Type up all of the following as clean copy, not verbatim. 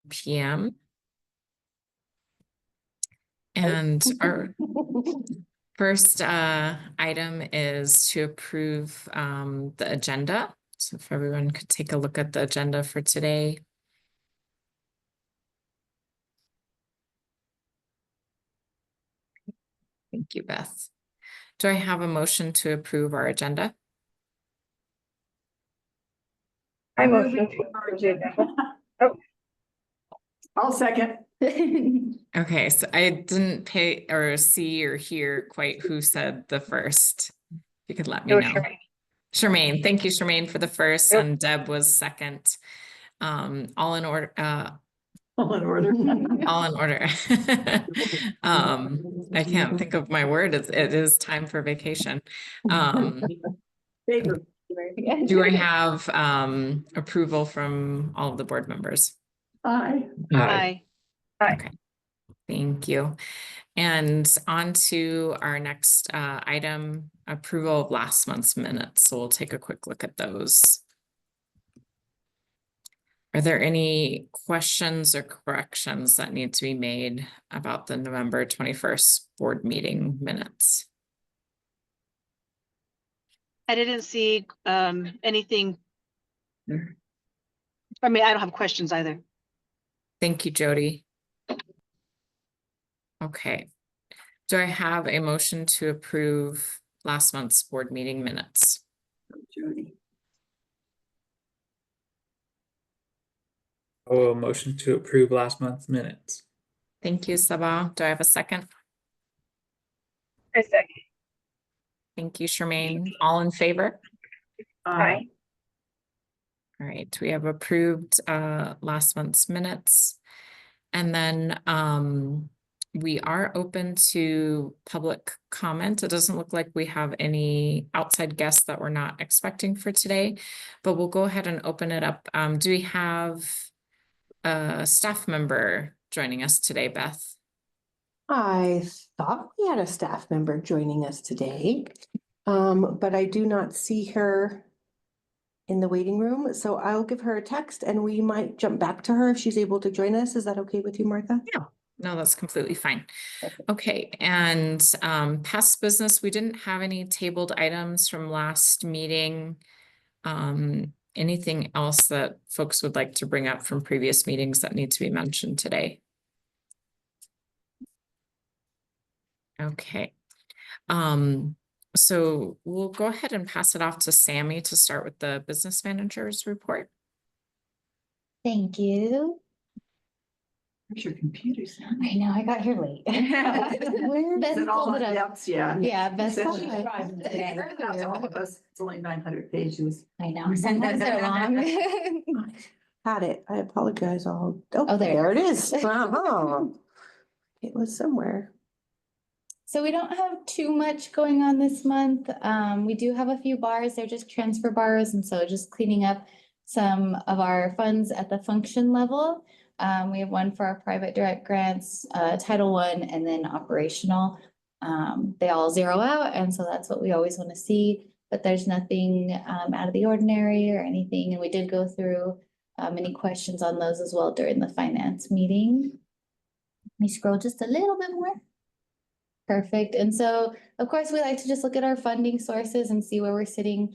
p.m. And our first item is to approve the agenda. So if everyone could take a look at the agenda for today. Thank you, Beth. Do I have a motion to approve our agenda? I motion to approve the agenda. Oh, I'll second. Okay, so I didn't pay or see or hear quite who said the first. If you could let me know. Charmaine, thank you, Charmaine, for the first, Yep. and Deb was second. All in order. All in order. All in order. I can't think of my word. It is time for vacation. Do I have approval from all of the board members? Aye. Aye. Okay, thank you. And on to our next item, approval of last month's minutes. So we'll take a quick look at those. Are there any questions or corrections that need to be made about the November 21st board meeting minutes? I didn't see anything. I mean, I don't have questions either. Thank you, Jody. Okay. Do I have a motion to approve last month's board meeting minutes? Jody. Oh, a motion to approve last month's minutes. Thank you, Sabah. Do I have a second? I second. Thank you, Charmaine. All in favor? Aye. All right, we have approved last month's minutes. And then we are open to public comment. It doesn't look like we have any outside guests that we're not expecting for today, but we'll go ahead and open it up. Do we have a staff member joining us today, Beth? I thought we had a staff member joining us today, but I do not see her in the waiting room. So I'll give her a text and we might jump back to her if she's able to join us. Is that okay with you, Martha? Yeah. No, that's completely fine. Okay, and past business, we didn't have any tabled items from last meeting. Anything else that folks would like to bring up from previous meetings that need to be mentioned today? Okay. So we'll go ahead and pass it off to Sammy to start with the business manager's report. Thank you. Where's your computer? I know, I got here late. Where Beth is it all pulled it up. depths? Yeah. Yeah, Beth. That's pulled it up. all of us. It's only 900 pages. I know, sometimes they're long. Had it. I apologize. Oh, Oh, there it is. Uh-huh. It was somewhere. So we don't have too much going on this month. We do have a few bars. They're just transfer bars. And so just cleaning up some of our funds at the function level. We have one for our private direct grants, Title I, and then operational. They all zero out. And so that's what we always want to see. But there's nothing out of the ordinary or anything. And we did go through any questions on those as well during the finance meeting. Let me scroll just a little bit more. Perfect. And so, of course, we like to just look at our funding sources and see where we're sitting.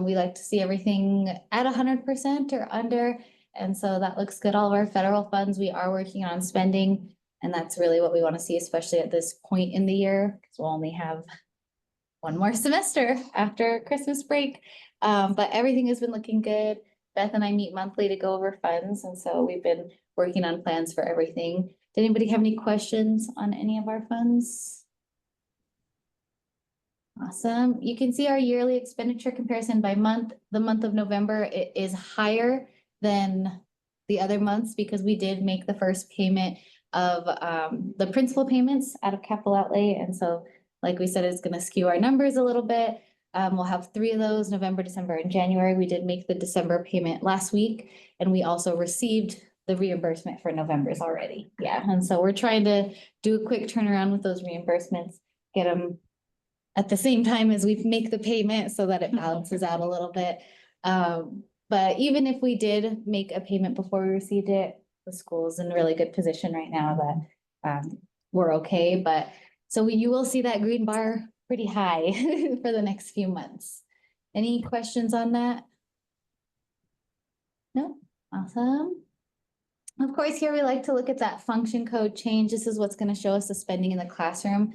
We like to see everything at 100% or under. And so that looks good. All of our federal funds, we are working on spending. And that's really what we want to see, especially at this point in the year, because we'll only have one more semester after Christmas break. But everything has been looking good. Beth and I meet monthly to go over funds. And so we've been working on plans for everything. Did anybody have any questions on any of our funds? Awesome. You can see our yearly expenditure comparison by month. The month of November, it is higher than the other months because we did make the first payment of the principal payments out of capital outlay. And so, like we said, it's going to skew our numbers a little bit. We'll have 3 of those, November, December, and January. We did make the December payment last week, and we also received the reimbursement for November's already. Yeah, and so we're trying to do a quick turnaround with those reimbursements, get them at the same time as we make the payment so that it balances out a little bit. But even if we did make a payment before we received it, the school's in a really good position right now that we're okay, but so you will see that green bar pretty high for the next few months. Any questions on that? No? Awesome. Of course, here we like to look at that function code change. This is what's going to show us the spending in the classroom.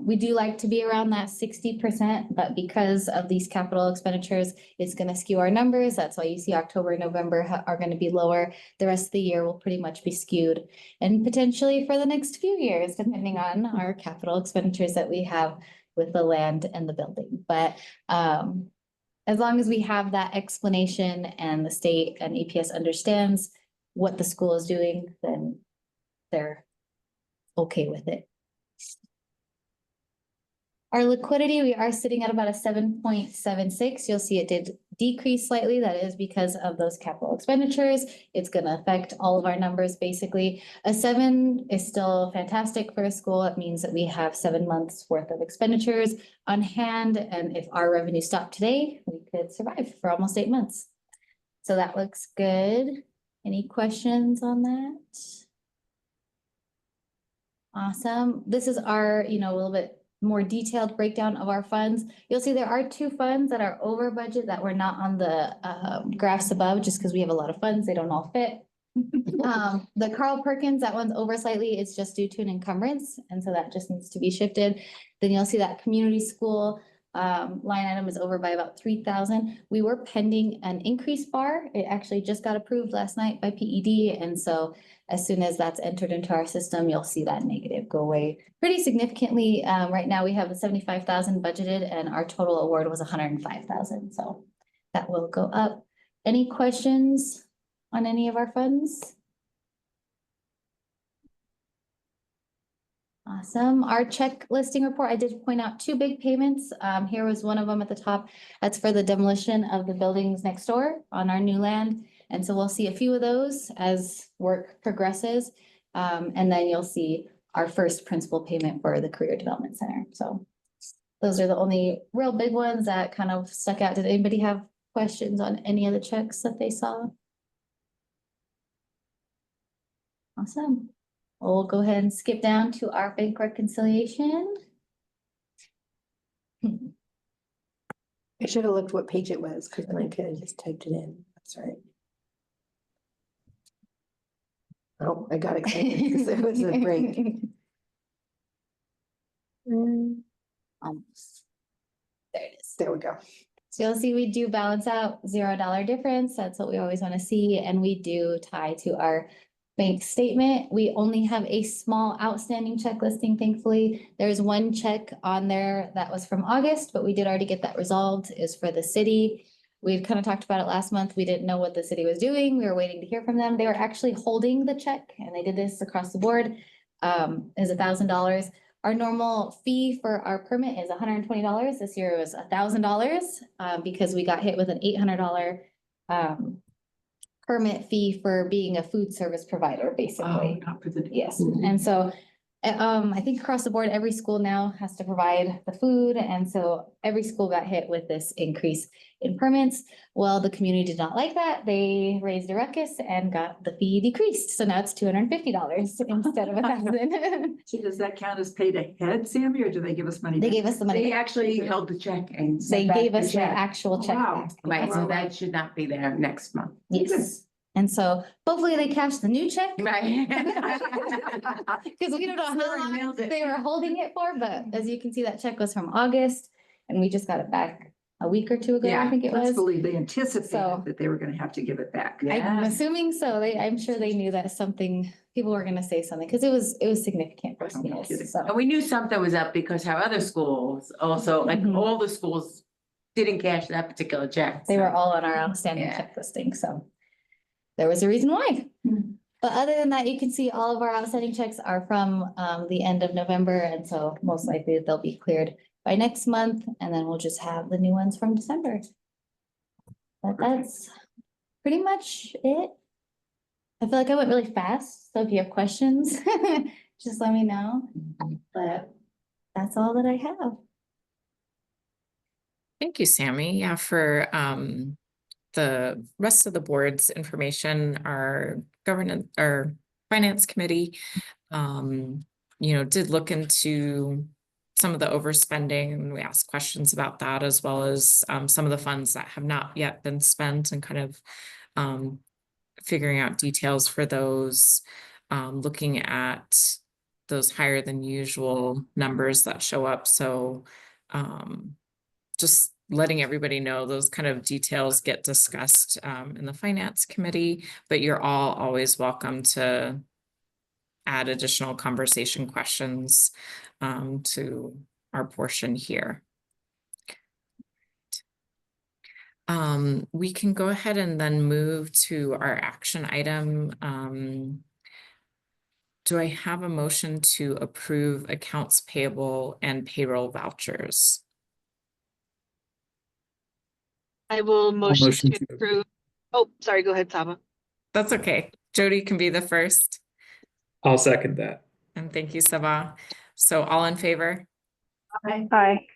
We do like to be around that 60%, but because of these capital expenditures, it's going to skew our numbers. That's why you see October and November are going to be lower. The rest of the year will pretty much be skewed, and potentially for the next few years, depending on our capital expenditures that we have with the land and the building. But as long as we have that explanation and the state and EPS understands what the school is doing, then they're okay with it. Our liquidity, we are sitting at about a 7.76. You'll see it did decrease slightly. That is because of those capital expenditures. It's going to affect all of our numbers basically. A 7 is still fantastic for a school. It means that we have 7 months worth of expenditures on hand. And if our revenue stopped today, we could survive for almost 8 months. So that looks good. Any questions on that? Awesome. This is our, a little bit more detailed breakdown of our funds. You'll see there are 2 funds that are over budget that were not on the graphs above, just because we have a lot of funds, they don't all fit. The Carl Perkins, that one's over slightly, it's just due to an encumbrance, and so that just needs to be shifted. Then you'll see that community school line item is over by about 3,000. We were pending an increase bar. It actually just got approved last night by PED, and so as soon as that's entered into our system, you'll see that negative go away pretty significantly. Right now we have the 75,000 budgeted, and our total award was 105,000, so that will go up. Any questions on any of our funds? Awesome. Our check listing report, I did point out 2 big payments. Here was one of them at the top. That's for the demolition of the buildings next door on our new land. And so we'll see a few of those as work progresses. And then you'll see our first principal payment for the Career Development Center. So those are the only real big ones that kind of stuck out. Did anybody have questions on any of the checks that they saw? Awesome. We'll go ahead and skip down to our bank reconciliation. I should have looked what page it was, because then I could have just typed it in. That's right. Oh, I got excited because it was a break. Almost. There it is. There we go. So you'll see we do balance out $0 difference. That's what we always want to see. And we do tie to our bank statement. We only have a small outstanding check listing, thankfully. There's 1 check on there that was from August, but we did already get that resolved, is for the city. We've kind of talked about it last month. We didn't know what the city was doing. We were waiting to hear from them. They were actually holding the check, and they did this across the board. Is $1,000. Our normal fee for our permit is $120. This year it was $1,000 because we got hit with an $800 permit fee for being a food service provider, basically. Not for the. Yes, and so I think across the board, every school now has to provide the food, and so every school got hit with this increase in permits. Well, the community did not like that. They raised a ruckus and got the fee decreased. So now it's $250 instead of $1,000. So does that count as paid ahead, Sammy, or do they give us money? They back? gave us the money. They back. actually held the check and. They sent back gave the us the check. actual check. Wow. back. Right, so that should not be there next month. Yes. And so hopefully they cash the new check. Right. Because we don't know how long Mailed it. they were holding it for, but as you can see, that check was from August and we just got it back a week or 2 ago, I think it Let's was. believe they anticipated So- that they were gonna have to give it back. I'm Yeah. assuming so. I'm sure they knew that people were gonna say something, because it was significant for Oh, no us. kidding. So And we knew something was up because our other schools also, like Mhm. all the schools didn't cash that particular check. they so. were all on our outstanding Yeah. check listing, so there was a reason why. Mhm. But other than that, you can see all of our outstanding checks are from the end of November, and so most likely they'll be cleared by next month, and then we'll just have the new ones from December. But that's pretty much it. I feel like I went really fast, so if you have questions, just let me know. But that's all that I have. Thank you, Sammy. Yeah, for the rest of the board's information, our governance, our finance committee, did look into some of the overspending, and we asked questions about that, as well as some of the funds that have not yet been spent, and kind of figuring out details for those, looking at those higher than usual numbers that show up. So just letting everybody know those kind of details get discussed in the finance committee, but you're all always welcome to add additional conversation questions to our portion here. We can go ahead and then move to our action item. Do I have a motion to approve accounts payable and payroll vouchers? I will motion motion to to- approve. Oh, sorry, go ahead, Saba. That's okay. Jody can be the first. I'll second that. And thank you, Sabah. So all in favor? Aye.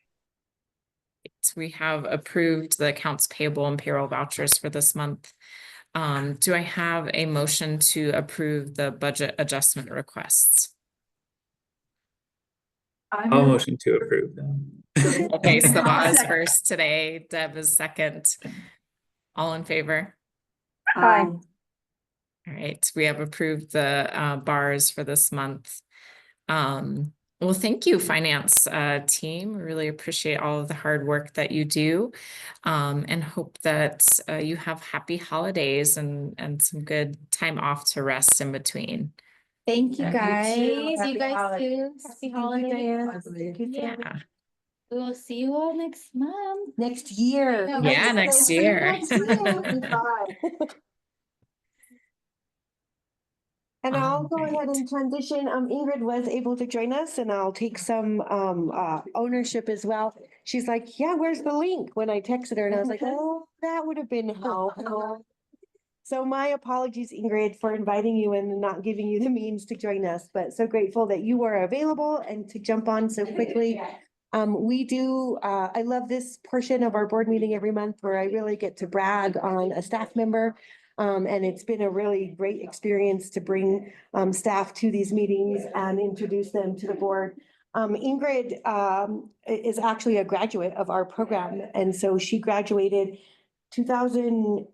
We have approved the accounts payable and payroll vouchers for this month. Do I have a motion to approve the budget adjustment requests? I'll motion to approve them. Okay, Sabah is first today, Deb is second. All in favor? Aye. All right, we have approved the bars for this month. Well, thank you, finance team. We really appreciate all of the hard work that you do, and hope that you have happy holidays and some good time off to rest in between. Thank you, Yeah, guys. you too. You Happy guys holidays. too. Happy holidays. Yeah. Yeah, We will see you all next month. Next year. Yeah, next year. Next year. Bye. And I'll go ahead and transition. Ingrid was able to join us, and I'll take some ownership as well. She's like, yeah, where's the link? When I texted her, and I was like, oh, that would have been helpful. So my apologies, Ingrid, for inviting you and not giving you the means to join us, but so grateful that you were available and to jump on so quickly. I love this portion of our board meeting every month where I really get to brag on a staff member. And it's been a really great experience to bring staff to these meetings and introduce them to the board. Ingrid is actually a graduate of our program, and so she graduated 2000.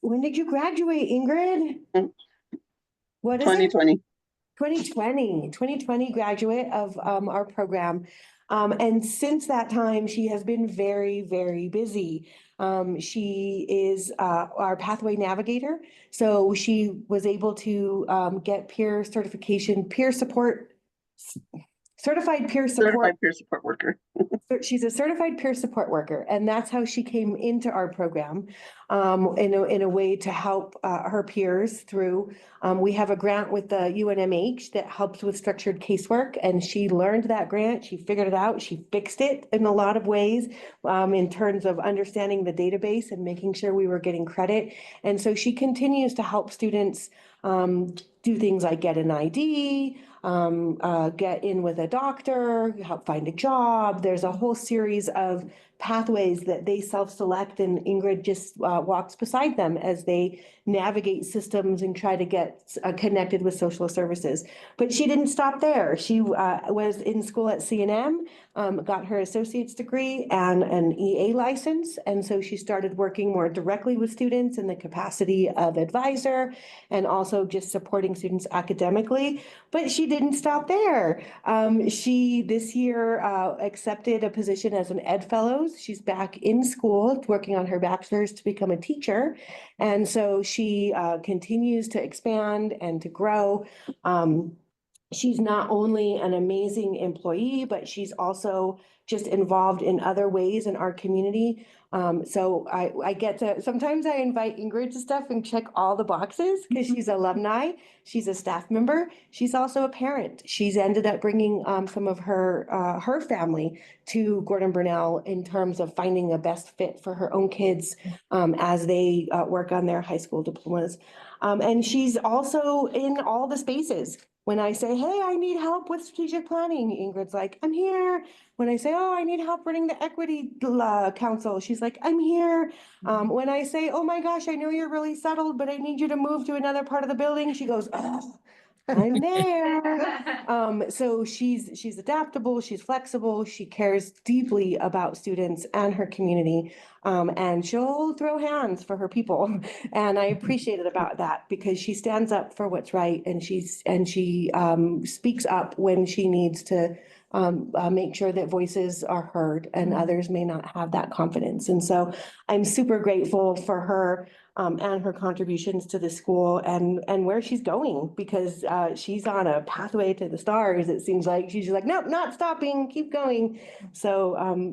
When did you graduate, Ingrid? What is it? 2020 graduate of our program. And since that time, she has been very, very busy. She is our pathway navigator. So she was able to get peer certification, certified peer support worker. She's a certified peer support worker, and that's how she came into our program in a way to help her peers through. We have a grant with the UNMH that helps with structured casework, and she learned that grant. She figured it out. She fixed it in a lot of ways in terms of understanding the database and making sure we were getting credit. And so she continues to help students do things like get an ID, get in with a doctor, help find a job. There's a whole series of pathways that they self-select, and Ingrid just walks beside them as they navigate systems and try to get connected with social services. But she didn't stop there. She was in school at CNM, got her associate's degree and an EA license. And so she started working more directly with students in the capacity of advisor and also just supporting students academically. But she didn't stop there. She this year accepted a position as an Ed Fellows. She's back in school working on her bachelor's to become a teacher. And so she continues to expand and to grow. She's not only an amazing employee, but she's also just involved in other ways in our community. So I get to, sometimes I invite Ingrid to stuff and check all the boxes because she's alumni. She's a staff member. She's also a parent. She's ended up bringing some of her family to Gordon Burnell in terms of finding a best fit for her own kids as they work on their high school diplomas. And she's also in all the spaces. When I say, hey, I need help with strategic planning, Ingrid's like, I'm here. When I say, oh, I need help running the equity council, she's like, I'm here. When I say, oh my gosh, I know you're really settled, but I need you to move to another part of the building, she goes, oh, I'm there. So she's adaptable, she's flexible, she cares deeply about students and her community. And she'll throw hands for her people. And I appreciate it about that because she stands up for what's right and she speaks up when she needs to make sure that voices are heard and others may not have that confidence. And so I'm super grateful for her and her contributions to the school and where she's going because she's on a pathway to the stars. It seems like she's like, nope, not stopping, keep going. So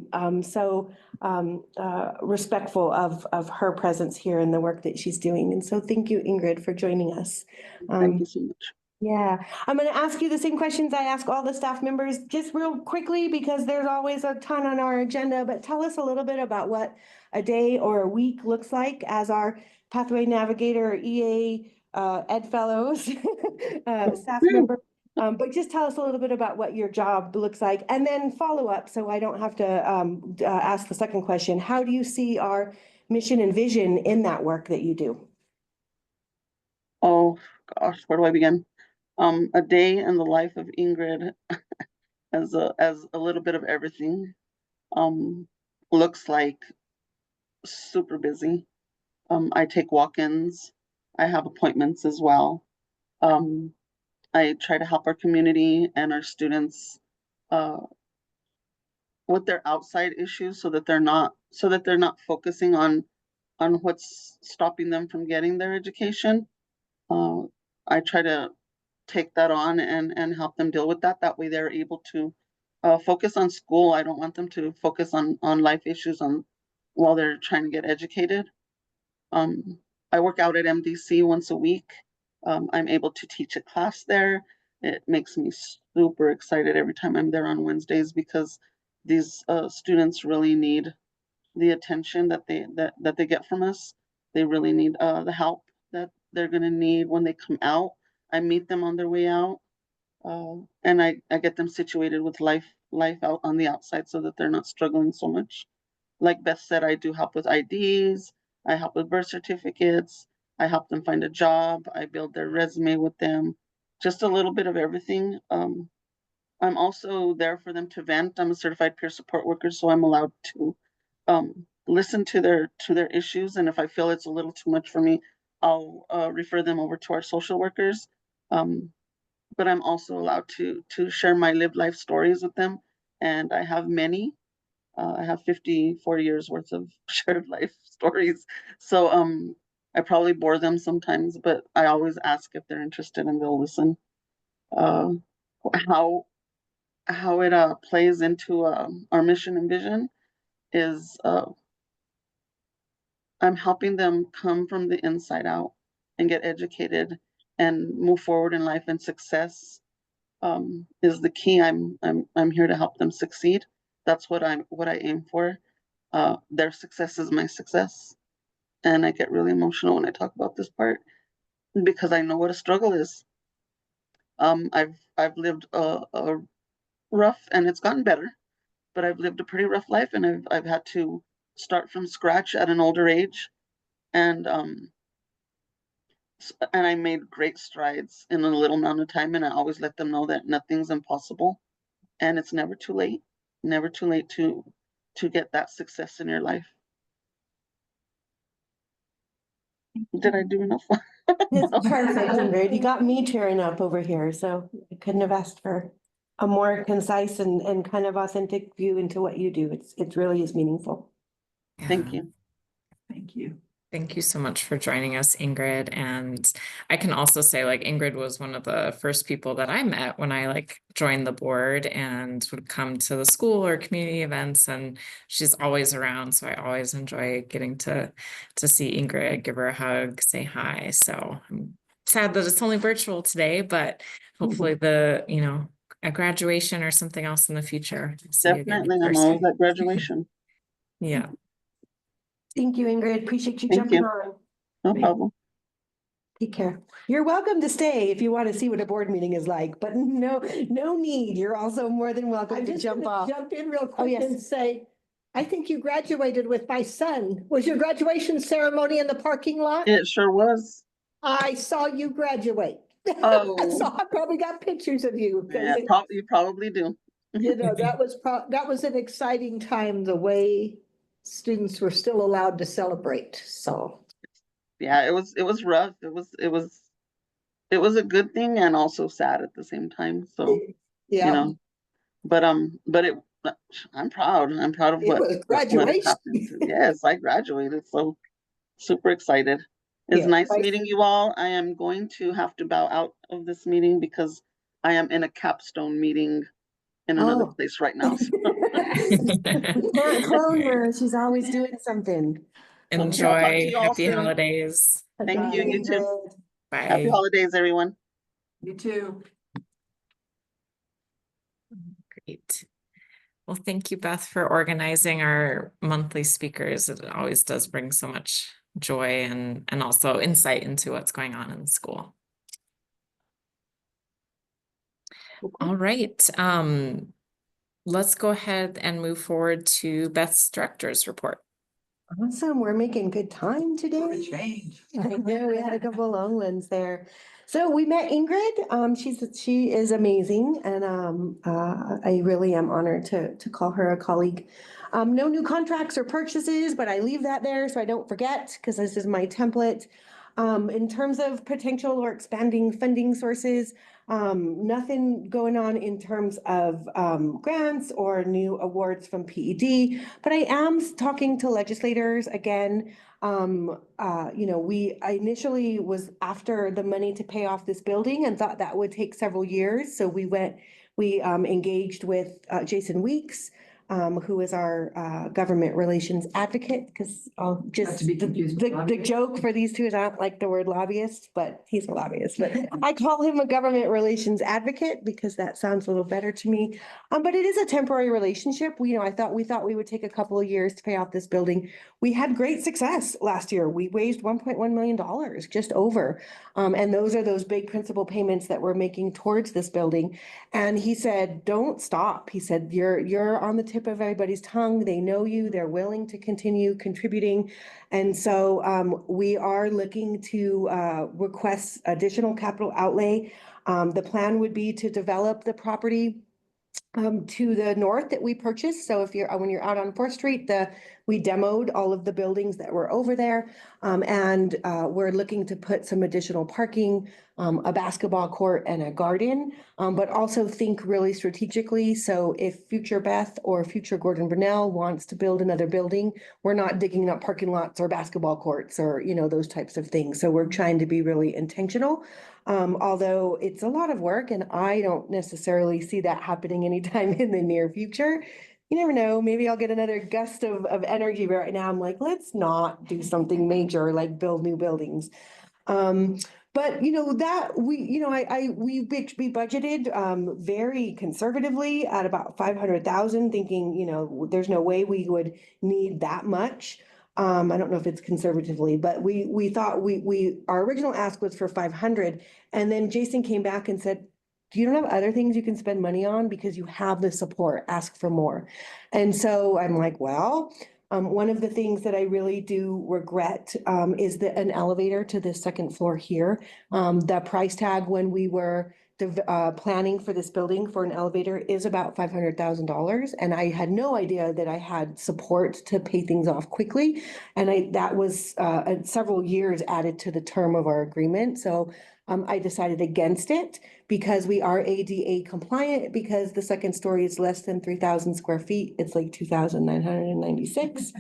respectful of her presence here and the work that she's doing. And so thank you, Ingrid, for joining us. Thank you so much. Yeah, I'm going to ask you the same questions I ask all the staff members just real quickly because there's always a ton on our agenda, but tell us a little bit about what a day or a week looks like as our Pathway Navigator EA Ed Fellows staff member. But just tell us a little bit about what your job looks like and then follow up so I don't have to ask the second question. How do you see our mission and vision in that work that you do? Oh gosh, where do I begin? A day in the life of Ingrid as a little bit of everything. Looks like super busy. I take walk-ins. I have appointments as well. I try to help our community and our students with their outside issues so that they're not focusing on what's stopping them from getting their education. I try to take that on and help them deal with that. That way they're able to focus on school. I don't want them to focus on life issues while they're trying to get educated. I work out at MDC once a week. I'm able to teach a class there. It makes me super excited every time I'm there on Wednesdays because these students really need the attention that they get from us. They really need the help that they're going to need when they come out. I meet them on their way out, and I get them situated with life out on the outside so that they're not struggling so much. Like Beth said, I do help with IDs. I help with birth certificates. I help them find a job. I build their resume with them. Just a little bit of everything. I'm also there for them to vent. I'm a certified peer support worker, so I'm allowed to listen to their issues. And if I feel it's a little too much for me, I'll refer them over to our social workers. But I'm also allowed to share my lived life stories with them. And I have many. I have 54 years worth of shared life stories. So I probably bore them sometimes, but I always ask if they're interested and they'll listen. How it plays into our mission and vision is I'm helping them come from the inside out and get educated and move forward in life, and success is the key. I'm here to help them succeed. That's what I aim for. Their success is my success. And I get really emotional when I talk about this part because I know what a struggle is. I've lived a rough, and it's gotten better, but I've lived a pretty rough life, and I've had to start from scratch at an older age, and I made great strides in a little amount of time, and I always let them know that nothing's impossible, and it's never too late to get that success in your life. Did I do enough? It's perfect, Ingrid. You got me tearing up over here, so I couldn't have asked for a more concise and kind of authentic view into what you do. It really is meaningful. Thank Yeah. you. Thank you. Thank you so much for joining us, Ingrid. And I can also say, like, Ingrid was one of the first people that I met when I joined the board and would come to the school or community events, and she's always around. So I always enjoy getting to see Ingrid, give her a hug, say hi. So I'm sad that it's only virtual today, but hopefully a graduation or something else in the future. See you again in Definitely, I'm person. always at graduation. Yeah. Thank you, Ingrid. Appreciate you Thank jumping you. on. No problem. Take care. You're welcome to stay if you want to see what a board meeting is like, but no need. You're also more than welcome I'm to just jump gonna off. jump in real Oh, quick yes. and say, I think you graduated with my son. Was your graduation ceremony in the parking lot? It sure was. I saw you graduate. Oh. So I probably got pictures of you. 'Cause Yeah, you probably do. you know, that was an exciting time, the way students were still allowed to celebrate, so. Yeah, it was rough. It was a good thing and also sad at the same time. So, you Yeah, know, but I'm proud. I'm proud of it was what has graduation. happened. Yes, I graduated, so super excited. It's Yeah, nice right. meeting you all. I am going to have to bow out of this meeting because I am in a capstone meeting in another Oh. place right now. So We can't clone her. She's always doing something. I'll talk to Enjoy. you all Happy soon. holidays. Thank you. You too. Happy Bye. holidays, everyone. You too. Great. Well, thank you, Beth, for organizing our monthly speakers. It always does bring so much joy and also insight into what's going on in the school. All right. Let's go ahead and move forward to Beth's director's report. Awesome. We're making good time today. Change. I know, we had a couple long ones there. So we met Ingrid. She is amazing, and I really am honored to call her a colleague. No new contracts or purchases, but I leave that there so I don't forget, because this is my template. In terms of potential or expanding funding sources, nothing going on in terms of grants or new awards from PED, but I am talking to legislators again. I initially was after the money to pay off this building and thought that would take several years. So we engaged with Jason Weeks, who is our government relations advocate, because I'll just, to be confused with the joke for these two is I don't like the word lobbyist, but he's a lobbyist, but I call him a government relations advocate because that sounds a little better to me. But it is a temporary relationship. We thought we would take a couple of years to pay off this building. We had great success last year. We raised $1.1 million, just over. And those are those big principal payments that we're making towards this building. And he said, don't stop. He said, you're on the tip of everybody's tongue. They know you. They're willing to continue contributing. And so we are looking to request additional capital outlay. The plan would be to develop the property to the north that we purchased. So if when you're out on 4th Street, we demoed all of the buildings that were over there. And we're looking to put some additional parking, a basketball court and a garden, but also think really strategically. So if future Beth or future Gordon Brunel wants to build another building, we're not digging up parking lots or basketball courts or, those types of things. So we're trying to be really intentional. Although it's a lot of work and I don't necessarily see that happening anytime in the near future. You never know, maybe I'll get another gust of energy. Right now I'm like, let's not do something major like build new buildings. But that we budgeted very conservatively at about 500,000, thinking, there's no way we would need that much. I don't know if it's conservatively, but we thought our original ask was for 500. And then Jason came back and said, you don't have other things you can spend money on because you have the support, ask for more. And so I'm like, well, one of the things that I really do regret is an elevator to the second floor here. The price tag when we were planning for this building for an elevator is about $500,000. And I had no idea that I had support to pay things off quickly. And that was several years added to the term of our agreement. So I decided against it because we are ADA compliant, because the second story is less than 3,000 square feet. It's like 2,996.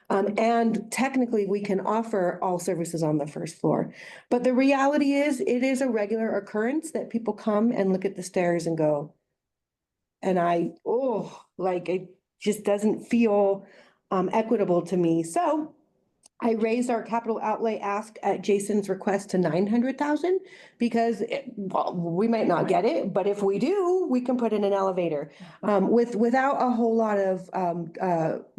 And technically we can offer all services on the first floor. But the reality is it is a regular occurrence that people come and look at the stairs and go, and it just doesn't feel equitable to me. So I raised our capital outlay ask at Jason's request to 900,000 because we might not get it, but if we do, we can put in an elevator without a whole lot of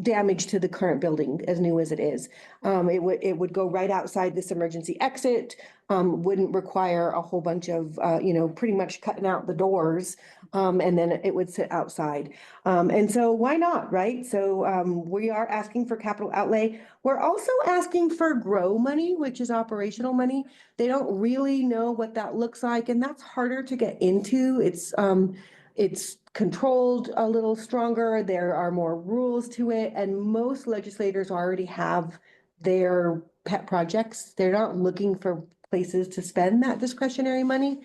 damage to the current building, as new as it is. It would go right outside this emergency exit. wouldn't require a whole bunch of, pretty much cutting out the doors. And then it would sit outside. And so why not, right? So, we are asking for capital outlay. We're also asking for grow money, which is operational money. They don't really know what that looks like, and that's harder to get into. It's controlled a little stronger. There are more rules to it, and most legislators already have their pet projects. They're not looking for places to spend that discretionary money.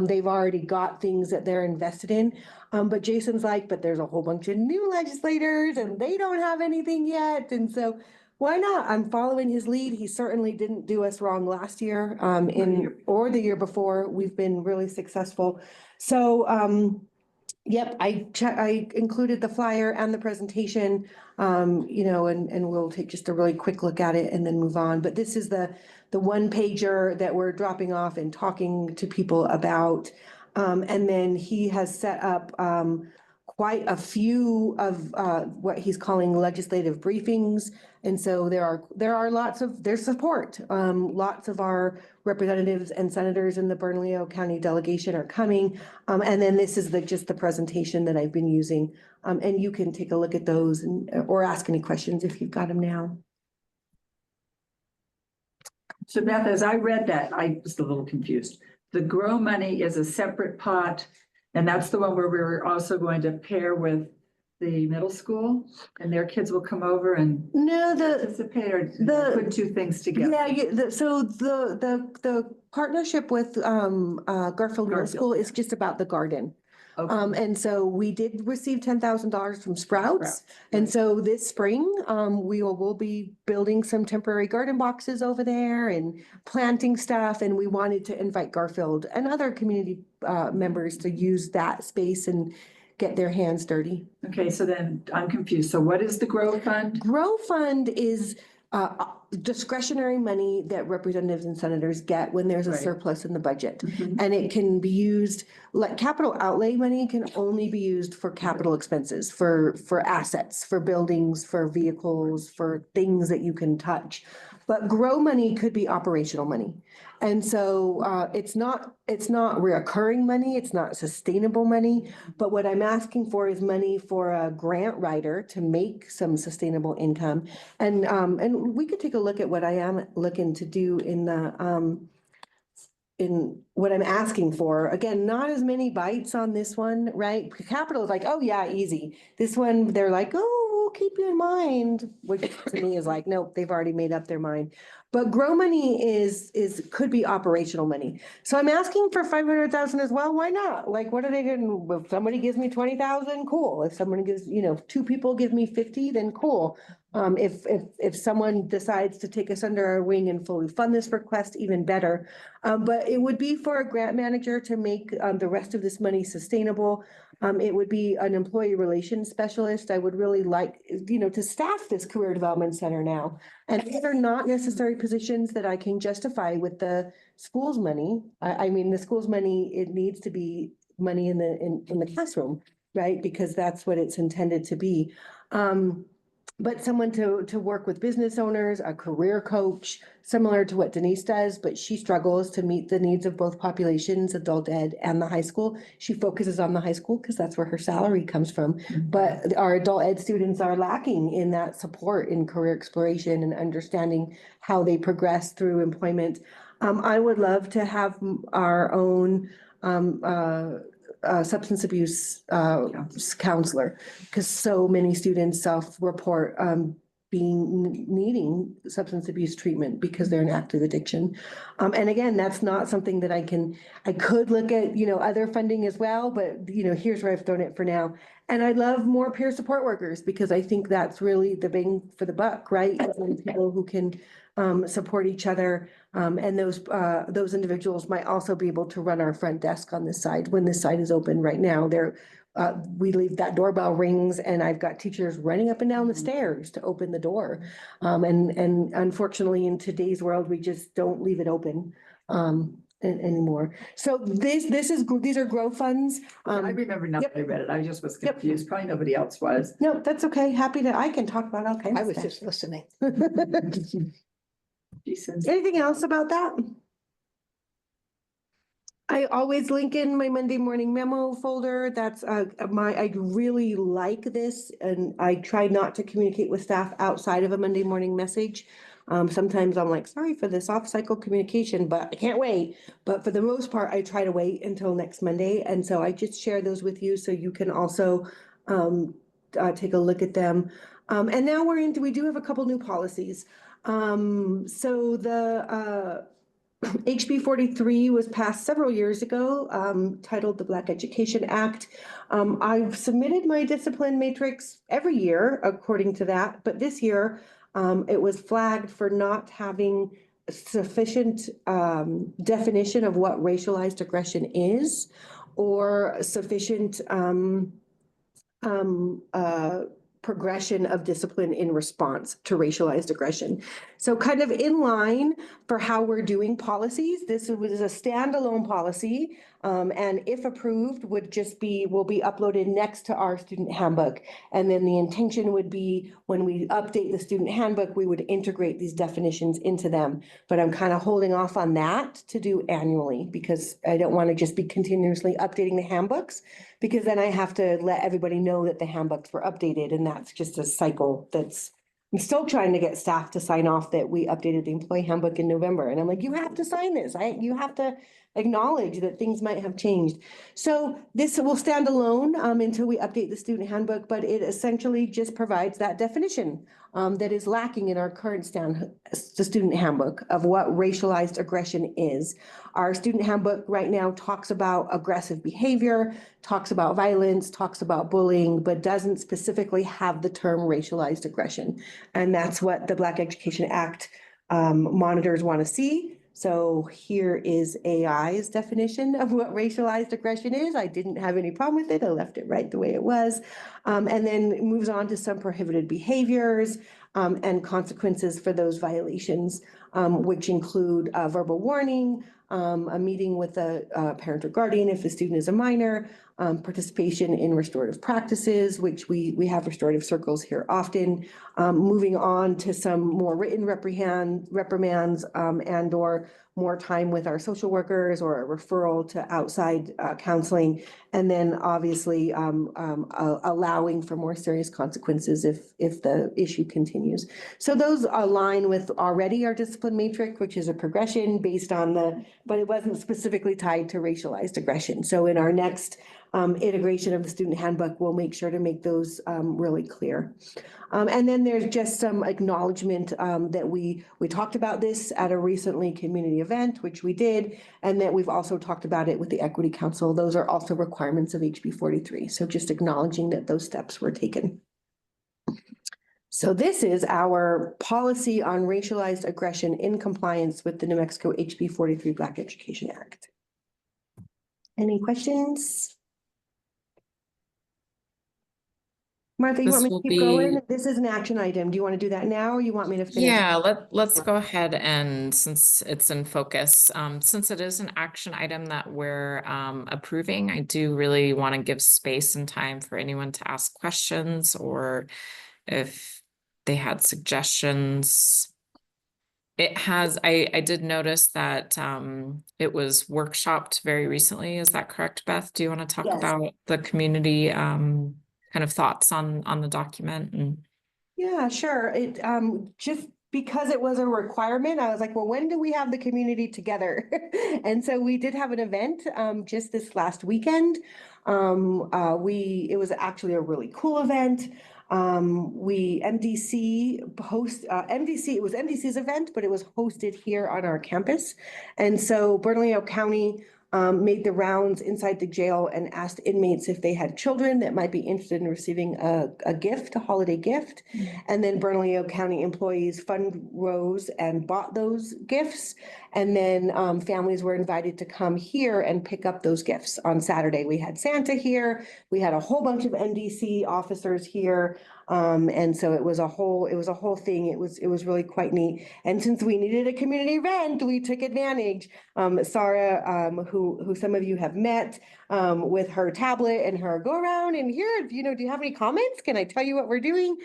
They've already got things that they're invested in. But Jason's like, but there's a whole bunch of new legislators and they don't have anything yet. And so why not? I'm following his lead. He certainly didn't do us wrong last year, or the year before. We've been really successful. So, yep, I included the flyer and the presentation, and we'll take just a really quick look at it and then move on. But this is the one pager that we're dropping off and talking to people about. And then he has set up, quite a few of, what he's calling legislative briefings. And so there's support. Lots of our representatives and senators in the Bernalillo County delegation are coming. And then this is just the presentation that I've been using. And you can take a look at those or ask any questions if you've got them now. So Beth, as I read that, I was a little confused. The grow money is a separate pot, and that's the one where we're also going to pair with the middle school, and their kids will come over and No, participate or put two things together. Yeah, so the partnership with Garfield Middle School is just about the garden. Okay. And so we did receive $10,000 from Sprouts. And so this spring, we'll be building some temporary garden boxes over there and planting stuff. And we wanted to invite Garfield and other community members to use that space and get their hands dirty. Okay, so then I'm confused. So what is the Grow Fund? Grow Fund is discretionary money that representatives and senators get when there's a Right. surplus in the budget. Mhm. And it can be used, like capital outlay money can only be used for capital expenses, for assets, for buildings, for vehicles, for things that you can touch. But grow money could be operational money. And so it's not reoccurring money, it's not sustainable money. But what I'm asking for is money for a grant writer to make some sustainable income. And we could take a look at what I am looking to do in what I'm asking for. Again, not as many bites on this one, right? Capital is like, oh yeah, easy. This one, they're like, oh, we'll keep you in mind, which to me is like, nope, they've already made up their mind. But grow money could be operational money. So I'm asking for 500,000 as well. Why not? Like, what are they going to, if somebody gives me 20,000, cool. If someone gives, two people give me 50, then cool. If someone decides to take us under our wing and fully fund this request, even better. But it would be for a grant manager to make the rest of this money sustainable. It would be an employee relations specialist. I would really like, to staff this career development center now. And these are not necessary positions that I can justify with the school's money. I mean, the school's money, it needs to be money in the classroom, right? Because that's what it's intended to be. But someone to work with business owners, a career coach, similar to what Denise does, but she struggles to meet the needs of both populations, adult ed and the high school. She focuses on the high school because that's where her salary comes from. But our adult ed students are lacking in that support in career exploration and understanding how they progress through employment. I would love to have our own substance abuse counselor, because so many students self-report needing substance abuse treatment because they're in active addiction. And again, that's not something that I could look at, other funding as well, but here's where I've thrown it for now. And I love more peer support workers because I think that's really the bang for the buck, right? People who can support each other. And those individuals might also be able to run our front desk on this side when this side is open right now. We leave that doorbell rings and I've got teachers running up and down the stairs to open the door. And unfortunately in today's world, we just don't leave it open anymore. So these are grow funds. I remember now that I read it. I just was confused. Probably nobody else was. No, that's okay. I can talk about all kinds I of was stuff. just listening. Anything else about that? I always link in my Monday morning memo folder. That's I really like this, and I try not to communicate with staff outside of a Monday morning message. Sometimes I'm like, sorry for this off-cycle communication, but I can't wait. But for the most part, I try to wait until next Monday. And so I just share those with you so you can also take a look at them. And now we do have a couple new policies. So the HB 43 was passed several years ago, titled the Black Education Act. I've submitted my discipline matrix every year according to that, but this year it was flagged for not having sufficient definition of what racialized aggression is, or sufficient progression of discipline in response to racialized aggression. So kind of in line for how we're doing policies, this was a standalone policy, and if approved, will be uploaded next to our student handbook. And then the intention would be, when we update the student handbook, we would integrate these definitions into them. But I'm kind of holding off on that to do annually, because I don't want to just be continuously updating the handbooks, because then I have to let everybody know that the handbooks were updated, and that's just a cycle I'm still trying to get staff to sign off that we updated the employee handbook in November. And I'm like, you have to sign this. You have to acknowledge that things might have changed. So this will stand alone until we update the student handbook, but it essentially just provides that definition that is lacking in our current the student handbook of what racialized aggression is. Our student handbook right now talks about aggressive behavior, talks about violence, talks about bullying, but doesn't specifically have the term racialized aggression. And that's what the Black Education Act monitors want to see. So here is AI's definition of what racialized aggression is. I didn't have any problem with it. I left it right the way it was. And then it moves on to some prohibited behaviors and consequences for those violations, which include verbal warning, a meeting with a parent or guardian if the student is a minor, participation in restorative practices, which we have restorative circles here often, moving on to some more written reprimands and or more time with our social workers, or a referral to outside counseling, and then obviously allowing for more serious consequences if the issue continues. So those align with already our discipline matrix, which is a progression based on but it wasn't specifically tied to racialized aggression. So in our next integration of the student handbook, we'll make sure to make those really clear. And then there's just some acknowledgement that we talked about this at a recently community event, which we did, and that we've also talked about it with the Equity Council. Those are also requirements of HB 43. So just acknowledging that those steps were taken. So this is our policy on racialized aggression in compliance with the New Mexico HB 43 Black Education Act. Any questions? Martha, you want me to keep going? This is an action item. Do you want to do that now, or you want me to finish? Yeah, let's go ahead, and since it's in focus, since it is an action item that we're approving, I do really want to give space and time for anyone to ask questions, or if they had suggestions. I did notice that it was workshopped very recently. Is that correct, Beth? Do you want to talk Yes. about the community kind of thoughts on the document? And Yeah, sure. It just because it was a requirement, I was like, well, when do we have the community together? And so we did have an event just this last weekend. It was actually a really cool event. It was MDC's event, but it was hosted here on our campus. And so Bernalillo County made the rounds inside the jail and asked inmates if they had children that might be interested in receiving a gift, a holiday gift. And then Bernalillo County employees fund rose and bought those gifts. And then families were invited to come here and pick up those gifts. On Saturday, we had Santa here. We had a whole bunch of NDC officers here. And so it was a whole thing. It was really quite neat. And since we needed a community event, we took advantage. Sarah, who some of you have met, with her tablet and her go around and here, do you have any comments? Can I tell you what we're doing?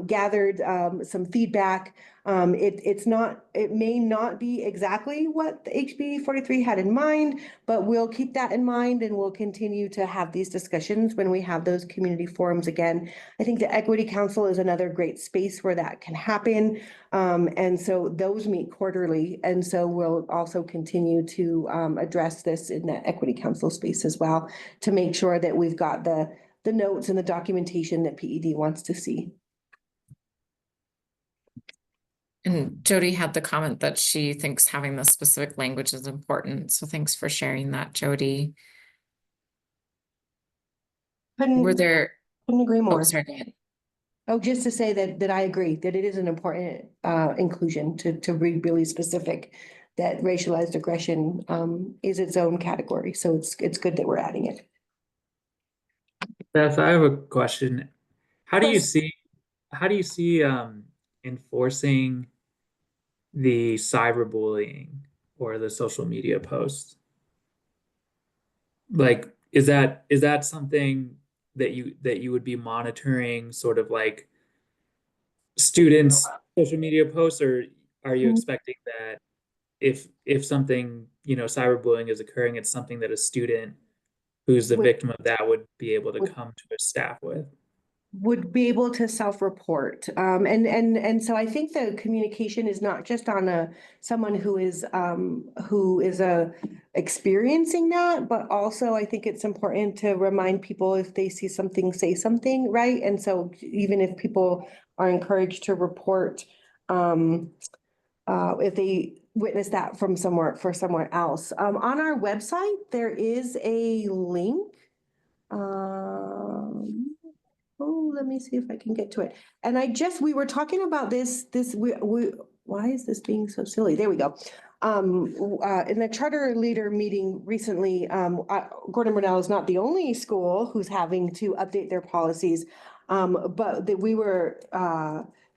Gathered some feedback It may not be exactly what the HB 43 had in mind, but we'll keep that in mind and we'll continue to have these discussions when we have those community forums again. I think the Equity Council is another great space where that can happen. And so those meet quarterly. And so we'll also continue to address this in the Equity Council space as well to make sure that we've got the notes and the documentation that PED wants to see. And Jody had the comment that she thinks having the specific language is important. So thanks for sharing that, Jody. Were there, Couldn't agree oh, more. sorry, go ahead. Oh, just to say that I agree that it is an important inclusion to be really specific, that racialized aggression is its own category. So it's good that we're adding it. Beth, I have a question. How do you Yes. see enforcing the cyberbullying or the social media posts? Like, is that something that you would be monitoring, sort of like students' social media posts, or are you expecting that if something, cyberbullying is occurring, it's something that a student who's the victim of that would be able to come to his staff with? Would be able to self-report. And so I think the communication is not just on someone who is experiencing that, but also I think it's important to remind people if they see something, say something, right? And so even if people are encouraged to report, if they witness that from somewhere else. On our website, there is a link. Oh, let me see if I can get to it. And we were talking about this, why is this being so silly? There we go. In the charter leader meeting recently, Gordon Burnell is not the only school who's having to update their policies. But that we were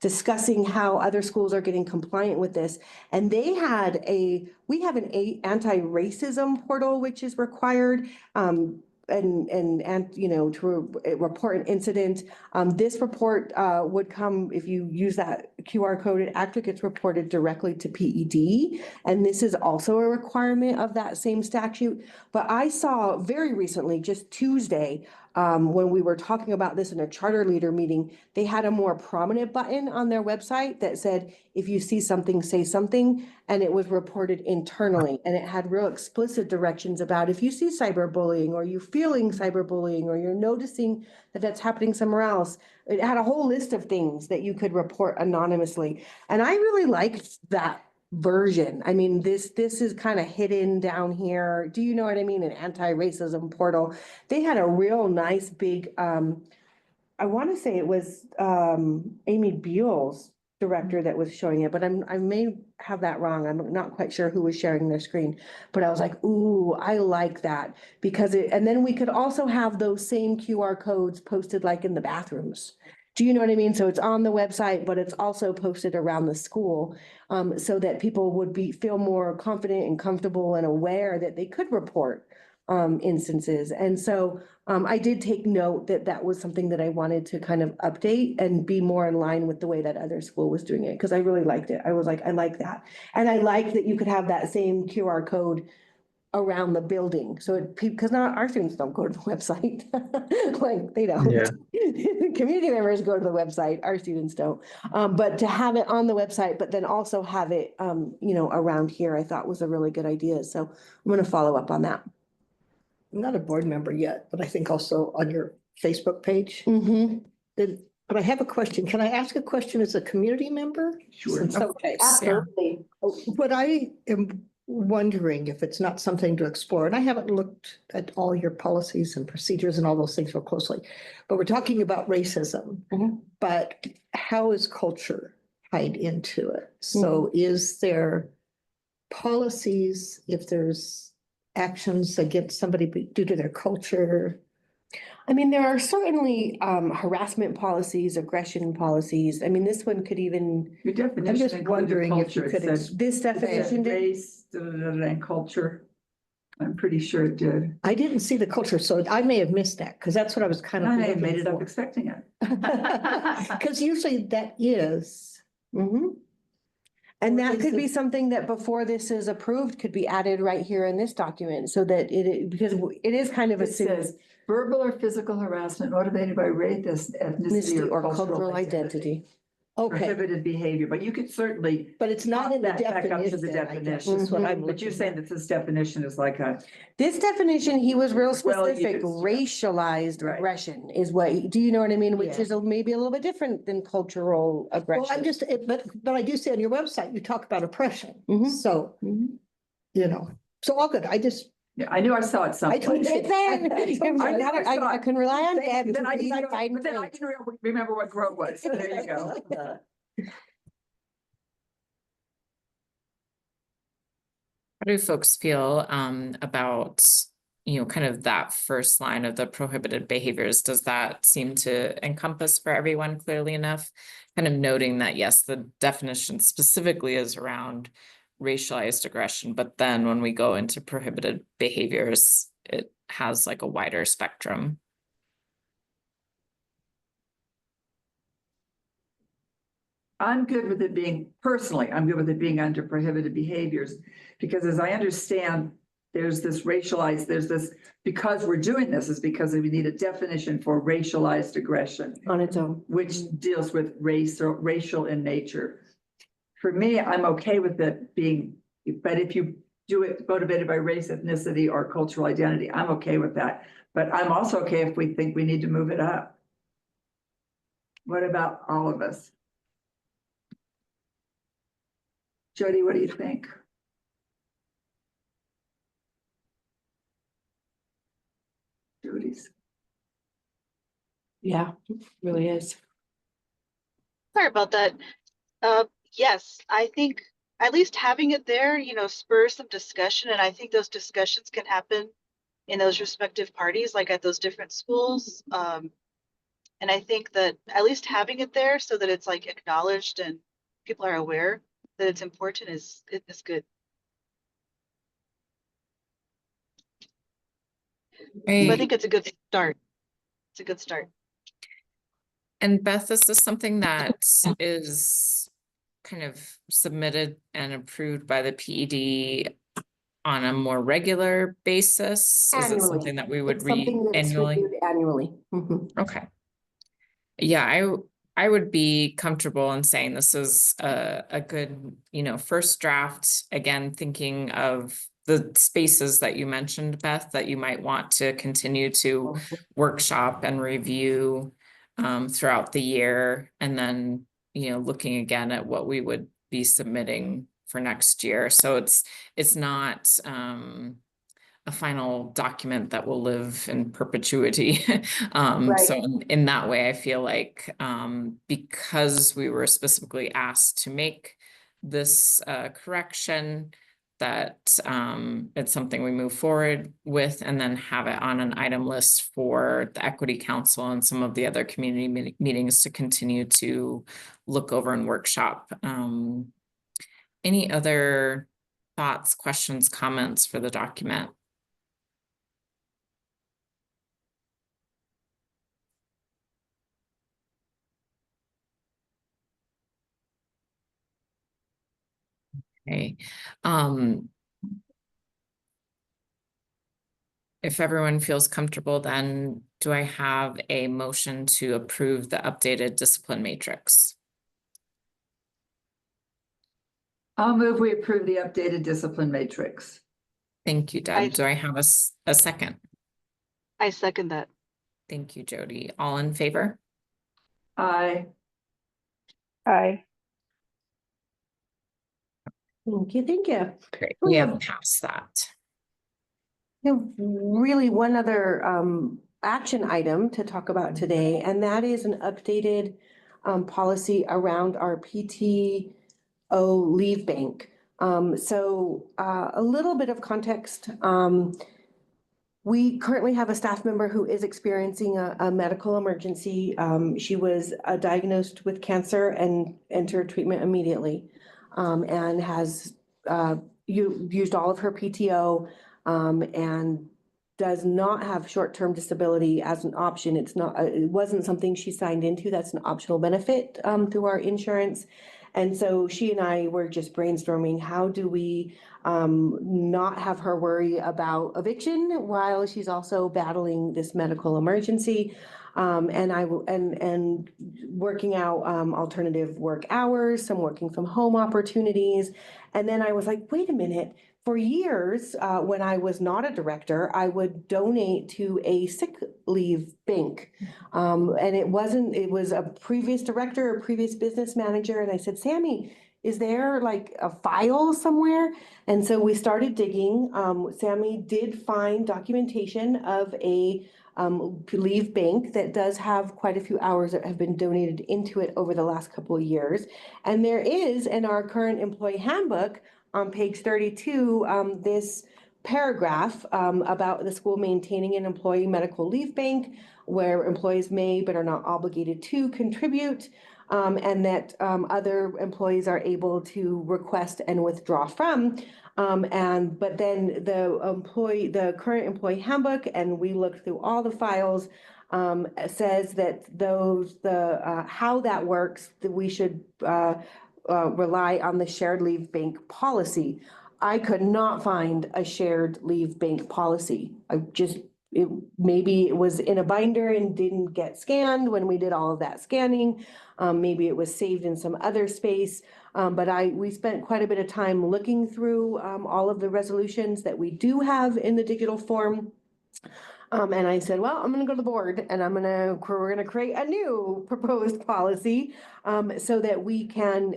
discussing how other schools are getting compliant with this. And we have an anti-racism portal, which is required. To report an incident. This report would come if you use that QR code. It actually gets reported directly to PED, and this is also a requirement of that same statute. But I saw very recently, just Tuesday, when we were talking about this in a charter leader meeting, they had a more prominent button on their website that said, if you see something, say something, and it was reported internally. And it had real explicit directions about if you see cyberbullying or you're feeling cyberbullying or you're noticing that that's happening somewhere else. It had a whole list of things that you could report anonymously. And I really liked that version. I mean, this is kind of hidden down here. Do you know what I mean? An anti-racism portal. They had a real nice big, I want to say it was Amy Beals, director, that was showing it, but I may have that wrong. I'm not quite sure who was sharing their screen, but I was like, ooh, I like that because and then we could also have those same QR codes posted like in the bathrooms. Do you know what I mean? So it's on the website, but it's also posted around the school, so that people would feel more confident and comfortable and aware that they could report instances. And so I did take note that that was something that I wanted to kind of update and be more in line with the way that other school was doing it, because I really liked it. I was like, I like that. And I like that you could have that same QR code around the building. So because now our students don't go to the website. Like they don't. Yeah. Community members go to the website, our students don't. But to have it on the website, but then also have it around here, I thought was a really good idea. So I'm going to follow up on that. I'm not a board member yet, but I think also on your Facebook page. Mm-hmm. But I have a question. Can I ask a question as a community member? Sure. Since- Okay. Absolutely. What I am wondering if it's not something to explore, and I haven't looked at all your policies and procedures and all those things real closely, but we're talking about racism. Mhm. But how is culture tied into it? So is there policies if there's actions against somebody due to their culture? I mean, there are certainly harassment policies, aggression policies. I mean, this one could even, Your definition. I'm just included wondering if you culture. It could, said this definition did. race, and culture. I'm pretty sure it did. I didn't see the culture, so I may have missed that, because that's what I was kind of. And I made it up expecting it. Because usually that is. Mm-hmm. And Or that is could be it- something that before this is approved could be added right here in this document so that because it is kind of a It says verbal or physical harassment motivated by race, ethnicity, ethnicity or or cultural identity. Okay, prohibited behavior, but you could certainly. but it's not in the Pop that back up to the definition, I guess, definition. is what I'm But you're looking saying at. that this definition is like a, This definition, he was real Well specific, used, yeah. racialized Right. aggression is what, do you know what I mean? Which Yeah. is maybe a little bit different than cultural Well, aggression. I'm just, but I do see on your website, you talk about oppression, Mhm. so, Mhm. you know, so all good, I just. yeah, I knew I saw it I someplace. told you. It's there. I I can rely on Deb. Then I to can, read fine but then I print. can remember what grove was. So there you go. How do folks feel about, kind of that first line of the prohibited behaviors? Does that seem to encompass for everyone clearly enough? Kind of noting that, yes, the definition specifically is around racialized aggression, but then when we go into prohibited behaviors, it has like a wider spectrum. I'm good with it being, personally, I'm good with it being under prohibited behaviors. Because as I understand, there's this racialized, because we're doing this is because we need a definition for racialized aggression, On its own. which deals with race or racial in nature. For me, I'm okay with it being, but if you do it motivated by race, ethnicity, or cultural identity, I'm okay with that. But I'm also okay if we think we need to move it up. What about all of us? Jody, what do you think? Jody's. Yeah, really is. Sorry about that. Yes, I think at least having it there, spurs some discussion, and I think those discussions can happen in those respective parties, like at those different schools. And I think that at least having it there so that it's like acknowledged and people are aware that it's important is good. So I think it's a good start. It's a good start. And Beth, is this something that is kind of submitted and approved by the PED on a more regular basis? Is it Annually. something that we would It's read something that's annually? reviewed annually. Mhm. Okay. Yeah, I would be comfortable in saying this is a good, first draft. Again, thinking of the spaces that you mentioned, Beth, that you might want to continue to workshop and review throughout the year. And then, looking again at what we would be submitting for next year. So it's not a final document that will live in perpetuity. Right. So in that way, I feel like because we were specifically asked to make this correction, that it's something we move forward with and then have it on an item list for the Equity Council and some of the other community meetings to continue to look over and workshop. Any other thoughts, questions, comments for the document? Okay. If everyone feels comfortable, then do I have a motion to approve the updated discipline matrix? I'll move we approve the updated discipline matrix. Thank you, Deb. Do I have a second? I second that. Thank you, Jody. All in favor? Aye. Aye. Thank you, thank you. Great. We We have- have passed that. Really one other action item to talk about today, and that is an updated policy around our PTO leave bank. So a little bit of context. We currently have a staff member who is experiencing a medical emergency. She was diagnosed with cancer and entered treatment immediately, and has used all of her PTO, and does not have short-term disability as an option. It's not, it wasn't something she signed into. That's an optional benefit through our insurance. And so she and I were just brainstorming, how do we not have her worry about eviction while she's also battling this medical emergency. And working out alternative work hours, some working from home opportunities. And then I was like, wait a minute. For years, when I was not a director, I would donate to a sick leave bank. And it was a previous director, a previous business manager. And I said, Sammy, is there like a file somewhere? And so we started digging. Sammy did find documentation of a leave bank that does have quite a few hours that have been donated into it over the last couple of years. And there is in our current employee handbook on page 32, this paragraph about the school maintaining an employee medical leave bank where employees may but are not obligated to contribute, and that other employees are able to request and withdraw from. But then the current employee handbook, and we looked through all the files, says that how that works, that we should rely on the shared leave bank policy. I could not find a shared leave bank policy. Maybe it was in a binder and didn't get scanned when we did all of that scanning. Maybe it was saved in some other space. But we spent quite a bit of time looking through all of the resolutions that we do have in the digital form. And I said, well, I'm going to go to the board and we're going to create a new proposed policy so that we can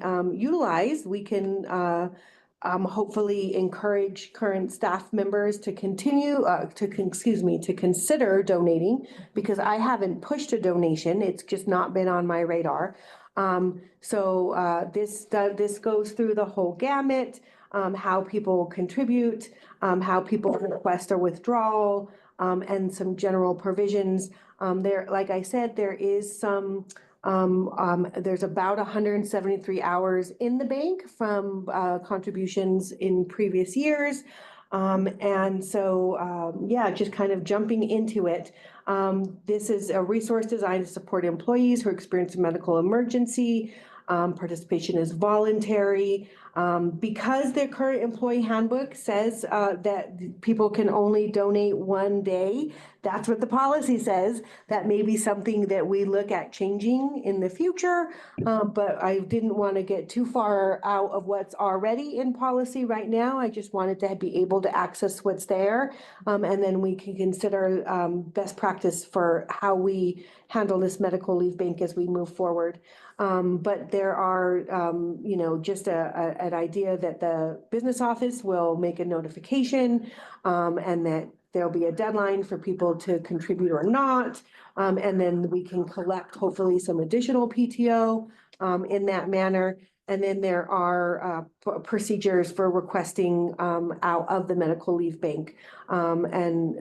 hopefully encourage current staff members to to consider donating, because I haven't pushed a donation. It's just not been on my radar. This goes through the whole gamut, how people contribute, how people request or withdrawal, and some general provisions. Like I said, there is there's about 173 hours in the bank from contributions in previous years. Just kind of jumping into it. This is a resource designed to support employees who experience a medical emergency. Participation is voluntary. Because their current employee handbook says that people can only donate one day, that's what the policy says. That may be something that we look at changing in the future, but I didn't want to get too far out of what's already in policy right now. I just wanted to be able to access what's there, and then we can consider best practice for how we handle this medical leave bank as we move forward. But there are, just an idea that the business office will make a notification, and that there'll be a deadline for people to contribute or not. And then we can collect hopefully some additional PTO in that manner. And then there are procedures for requesting out of the medical leave bank, and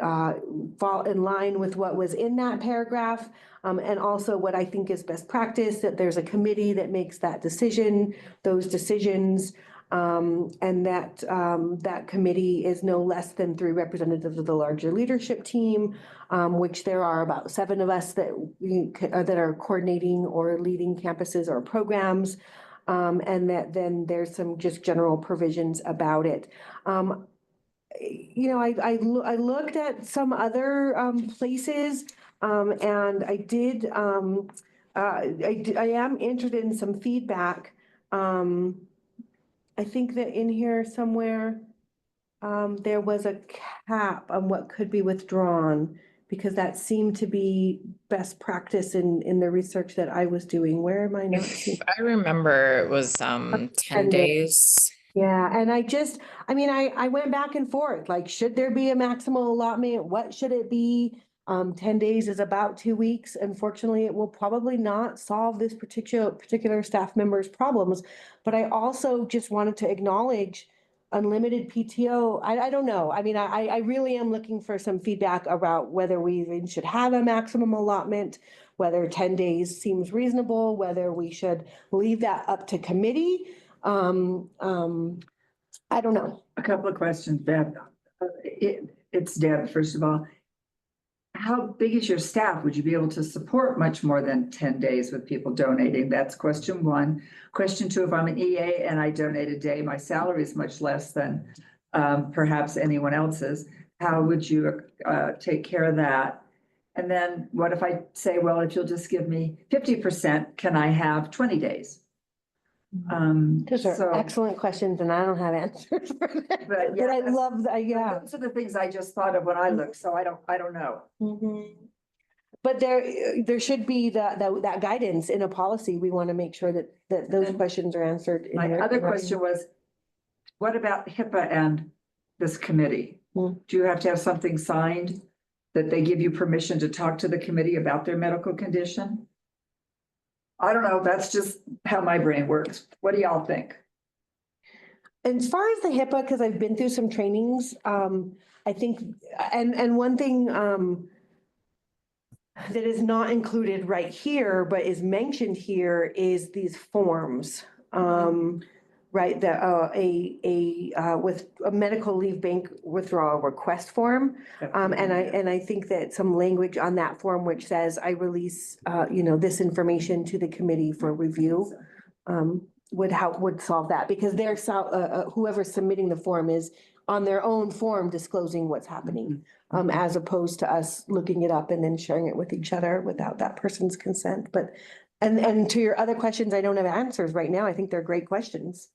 fall in line with what was in that paragraph. And also what I think is best practice, that there's a committee that makes those decisions, and that committee is no less than 3 representatives of the larger leadership team, which there are about 7 of us that are coordinating or leading campuses or programs. And that then there's some just general provisions about it. I looked at some other places, and I am interested in some feedback. I think that in here somewhere, there was a cap on what could be withdrawn, because that seemed to be best practice in the research that I was doing. Where am I not seeing? I remember it was 10 days. Yeah, and I went back and forth, like, should there be a maximal allotment? What should it be? 10 days is about 2 weeks. Unfortunately, it will probably not solve this particular staff member's problems. But I also just wanted to acknowledge unlimited PTO. I don't know. I really am looking for some feedback about whether we even should have a maximum allotment, whether 10 days seems reasonable, whether we should leave that up to committee. I don't know. A couple of questions, Deb. It's Deb, first of all. how big is your staff? Would you be able to support much more than 10 days with people donating? That's question one. Question two, if I'm an EA and I donate a day, my salary is much less than perhaps anyone else's. How would you take care of that? And then what if I say, well, if you'll just give me 50%, can I have 20 days? Those are So- excellent questions and I don't have answers for them. But yeah, But I that's- love that, yeah. Those are the things I just thought of when I looked, so I don't know. Mhm. But there should be that guidance in a policy. We want to make sure that those And questions are answered. in My written other writing. question was, what about HIPAA and this committee? Hmm. Do you have to have something signed that they give you permission to talk to the committee about their medical condition? I don't know, that's just how my brain works. What do y'all think? As far as the HIPAA, because I've been through some trainings, I think, and one thing that is not included right here, but is mentioned here is these forms. Right, with a medical leave bank withdrawal request form. And I think that some language on that form which says I release, this information to the committee for review. Would solve that, because they're whoever's submitting the form is on their own form disclosing what's happening. As opposed to us looking it up and then sharing it with each other without that person's consent. But, and to your other questions, I don't have answers right now. I think they're great questions.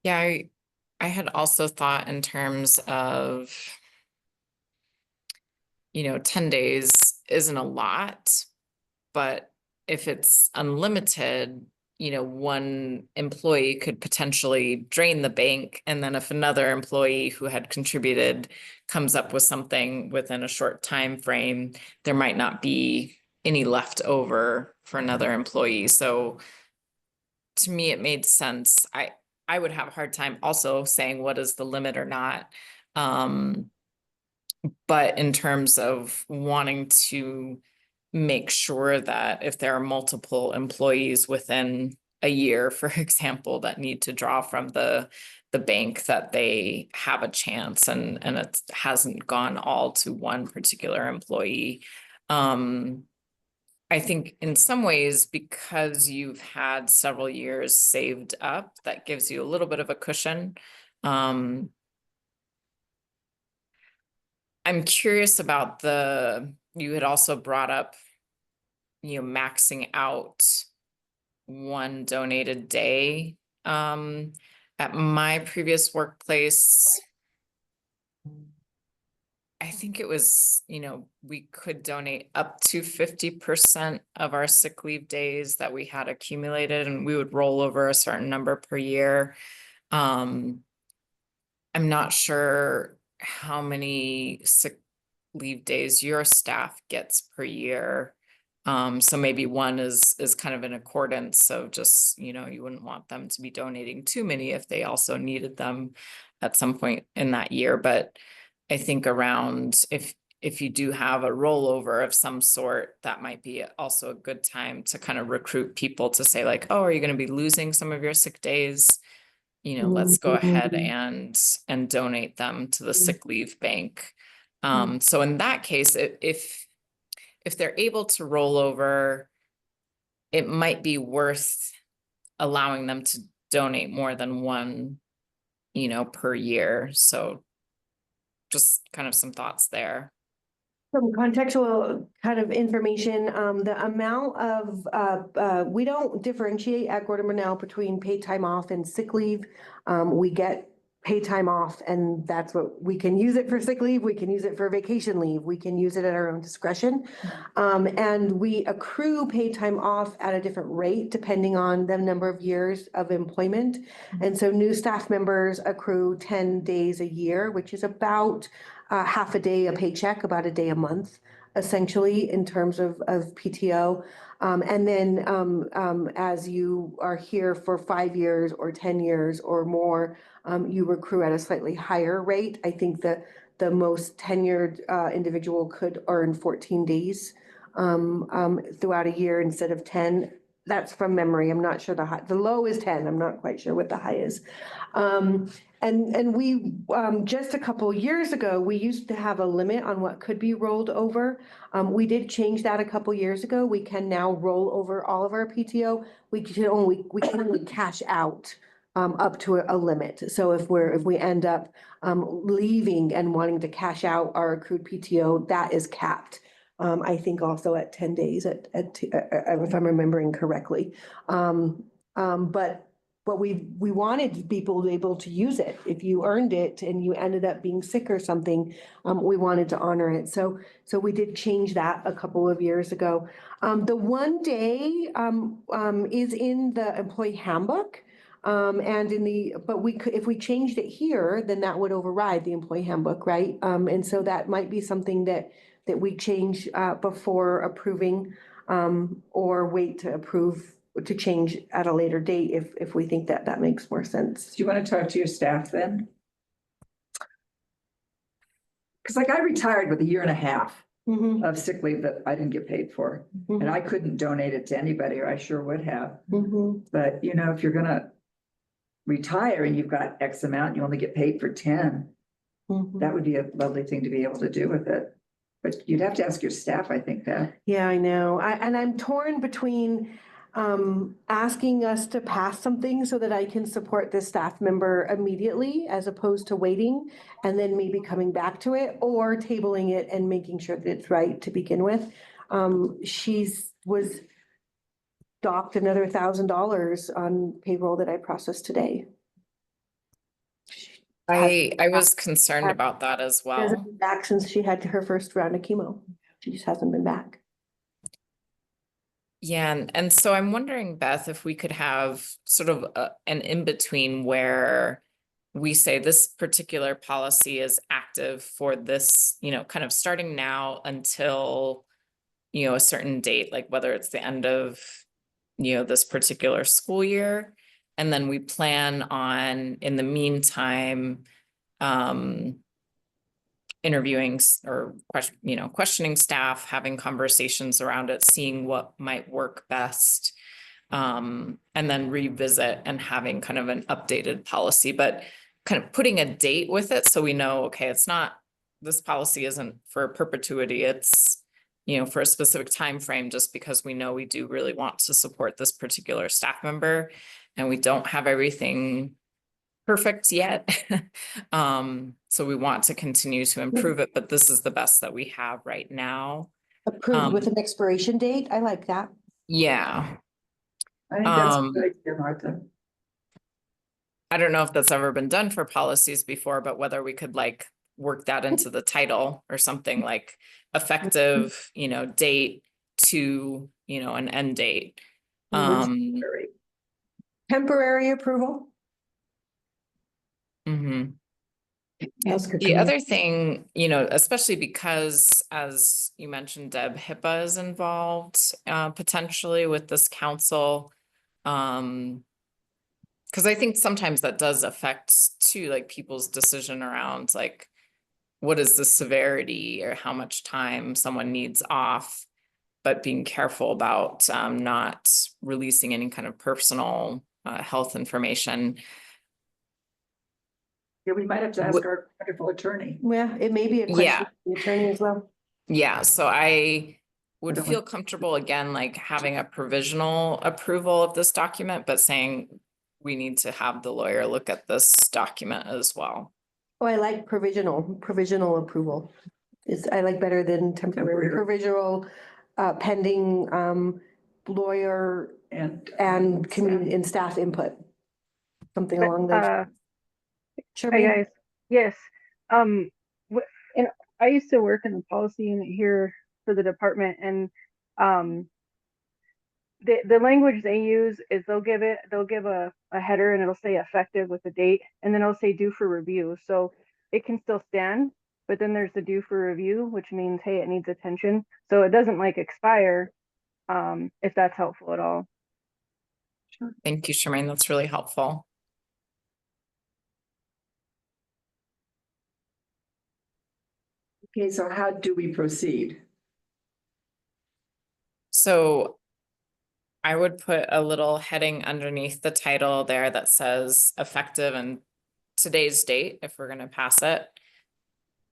Yeah, I had also thought in terms of, 10 days isn't a lot, but if it's unlimited, one employee could potentially drain the bank. And then if another employee who had contributed comes up with something within a short time frame, there might not be any left over for another employee. So to me, it made sense. I would have a hard time also saying what is the limit or not. But in terms of wanting to make sure that if there are multiple employees within a year, for example, that need to draw from the bank, that they have a chance and it hasn't gone all to one particular employee. I think in some ways, because you've had several years saved up, that gives you a little bit of a cushion. I'm curious about you had also brought up, maxing out one donated day. At my previous workplace, I think it was, we could donate up to 50% of our sick leave days that we had accumulated, and we would roll over a certain number per year. I'm not sure how many sick leave days your staff gets per year. So maybe one is kind of in accordance of just, you wouldn't want them to be donating too many if they also needed them at some point in that year. But I think around if you do have a rollover of some sort, that might be also a good time to kind of recruit people to say like, oh, are you going to be losing some of your sick days? Let's go ahead and donate them to the sick leave bank. So in that case, if they're able to roll over, it might be worth allowing them to donate more than one, per year. So just kind of some thoughts there. Some contextual kind of information, the amount of, we don't differentiate at Gordon Bernal between paid time off and sick leave. We get paid time off and that's what, we can use it for sick leave, we can use it for vacation leave, we can use it at our own discretion. And we accrue paid time off at a different rate depending on the number of years of employment. And so new staff members accrue 10 days a year, which is about half a day a paycheck, about a day a month, essentially, in terms of PTO. And then as you are here for 5 years or 10 years or more, you accrue at a slightly higher rate. I think the most tenured individual could earn 14 days throughout a year instead of 10. That's from memory. I'm not sure the low is 10. I'm not quite sure what the high is. And we, just a couple years ago, we used to have a limit on what could be rolled over. We did change that a couple years ago. We can now roll over all of our PTO. We can only cash out up to a limit. So if we end up leaving and wanting to cash out our accrued PTO, that is capped. I think also at 10 days if I'm remembering correctly. But we wanted people to be able to use it. If you earned it and you ended up being sick or something, we wanted to honor it. So we did change that a couple of years ago. The 1 day is in the employee handbook. And but if we changed it here, then that would override the employee handbook, right? And so that might be something that we change before approving, or wait to approve to change at a later date if we think that makes more sense. Do you want to talk to your staff then? Because like I retired with 1.5 years Mhm, of sick leave that I didn't get paid for, and I couldn't donate it to anybody, or I sure would have. mhm. But you know, if you're gonna retire and you've got X amount, you only get paid for 10, that would be a lovely thing to be able to do with it. But you'd have to ask your staff, I think, that. Yeah, I know. And I'm torn between asking us to pass something so that I can support this staff member immediately as opposed to waiting and then maybe coming back to it, or tabling it and making sure that it's right to begin with. Was docked another $1,000 on payroll that I processed today. I was concerned about that as She hasn't well. been back since she had her first round of chemo. She just hasn't been back. Yeah, and so I'm wondering, Beth, if we could have sort of an in-between where we say this particular policy is active for this, kind of starting now until, a certain date, like whether it's the end of, this particular school year. And then we plan on, in the meantime, interviewing or questioning staff, having conversations around it, seeing what might work best, and then revisit and having kind of an updated policy, but kind of putting a date with it so we know, okay, this policy isn't for perpetuity, it's for a specific time frame, just because we know we do really want to support this particular staff member and we don't have everything perfect yet. So we want to continue to improve it, but this is the best that we have right now. Approved with an expiration date. I like that. Yeah. I think that's a good idea, Martha. I don't know if that's ever been done for policies before, but whether we could work that into the title or something like effective, date to, an end date. Temporary approval. Mhm. That's good. The other thing, especially because, as you mentioned, Deb, HIPAA is involved potentially with this council. Because I think sometimes that does affect too, people's decision around what is the severity or how much time someone needs off, but being careful about not releasing any kind of personal health information. Yeah, we might have to ask our wonderful attorney. Yeah, it may be a question Yeah. for the attorney as well. Yeah, so I would don't feel comfortable again, having a provisional approval of this document, but saying we need to have the lawyer look at this document as well. Oh, I like provisional approval. I like better than temporary. Provisional, pending, lawyer and community and staff input. Something along those. Hi guys, yes, and I used to work in the policy unit here for the department, and the language they use is they'll give a header and it'll say effective with a date, and then it'll say due for review, so it can still stand, but then there's the due for review, which means, hey, it needs attention, so it doesn't expire, if that's helpful at all. Sure. Thank you, Charmaine, that's really helpful. Okay, so how do we proceed? So I would put a little heading underneath the title there that says effective and today's date if we're gonna pass it.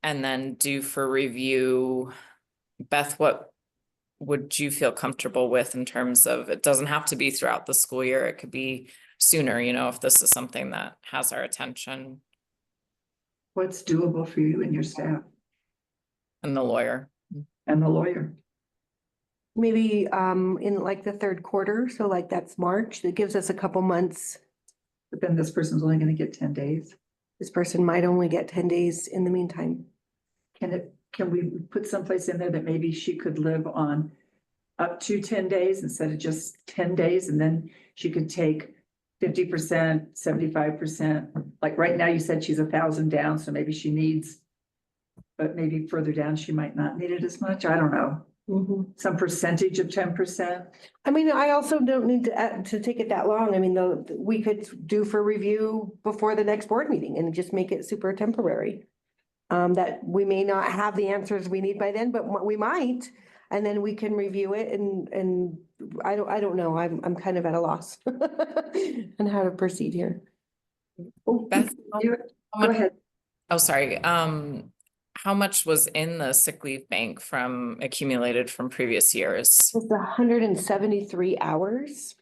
And then due for review. Beth, what would you feel comfortable with in terms of, it doesn't have to be throughout the school year, it could be sooner, you know, if this is something that has our attention What's doable for you and your staff and the lawyer. and the lawyer? Maybe in like the third quarter, so like that's March, that gives us a couple months. But then this person's only gonna get 10 days. This person might only get 10 days in the meantime. Can we put someplace in there that maybe she could live on up to 10 days instead of just 10 days? And then she could take 50%, 75%. Like right now you said she's 1,000 down, so maybe she needs, but maybe further down, she might not need it as much. I don't know. Some percentage of 10%. I mean, I also don't need to take it that long. I mean, we could do for review before the next board meeting and just make it super temporary. That we may not have the answers we need by then, but we might, and then we can review it and I don't know. I'm kind of at a loss on how to proceed here. Beth, Go ahead. oh, sorry. How much was in the sick leave bank from accumulated from previous years? It's 173 hours.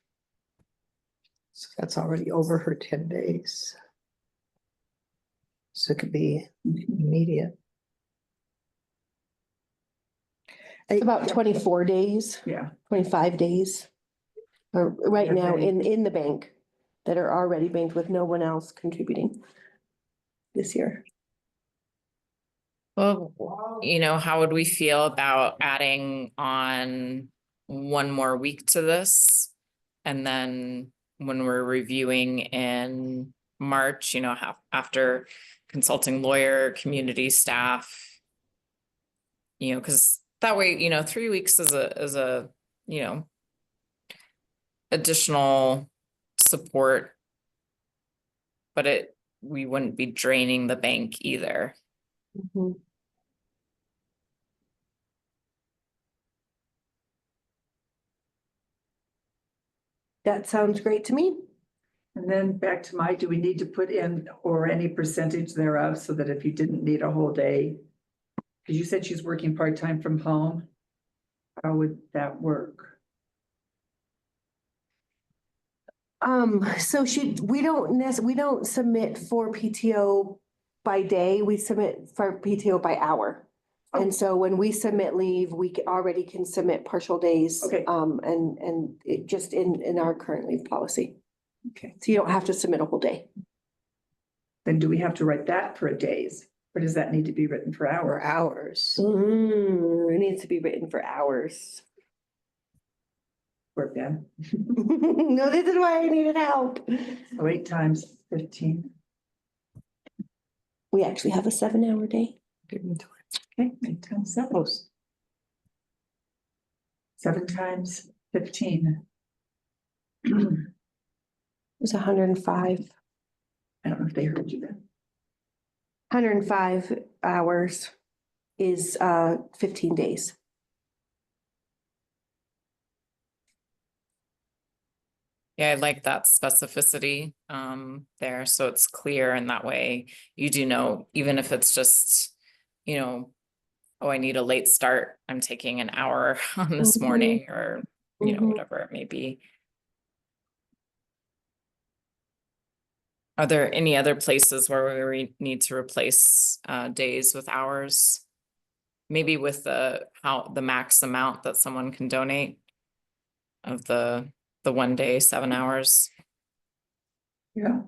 So that's already over her 10 days. So it could be immediate. It's about 24 days, Yeah. 25 days. Or right Yeah, now right. in the bank that are already banked with no one else contributing this year. Well, you know, how would we feel about adding on one more week to this? And then when we're reviewing in March, you know, after consulting lawyer, community staff. You know, because that way, you know, 3 weeks is a, you know, additional support. But we wouldn't be draining the bank either. That sounds great to me. And then back to do we need to put in or any percentage thereof so that if you didn't need a whole day? Because you said she's working part-time from home. How would that work? So we don't submit for PTO by day, we submit for PTO by hour. And so when we submit leave, we already can submit partial days. Okay. And it just in our current leave policy. Okay. So you don't have to submit a whole day. Then do we have to write that for days? Or does that need to be written for Or hours? hours. It needs to be written for hours. Work then. No, this is why I needed help. So 8 times 15. We actually have a 7-hour day. Okay, 8 times 7. 7 times 15. It was 105. I don't know if they heard you then. 105 hours is 15 days. Yeah, I like that specificity there, so it's clear, and that way you do know, even if it's just, you know, oh, I need a late start, I'm taking an hour on this morning, or you know, whatever it may be. Are there any other places where we need to replace days with hours? Maybe with the max amount that someone can donate of the 1 day, 7 hours. Yeah.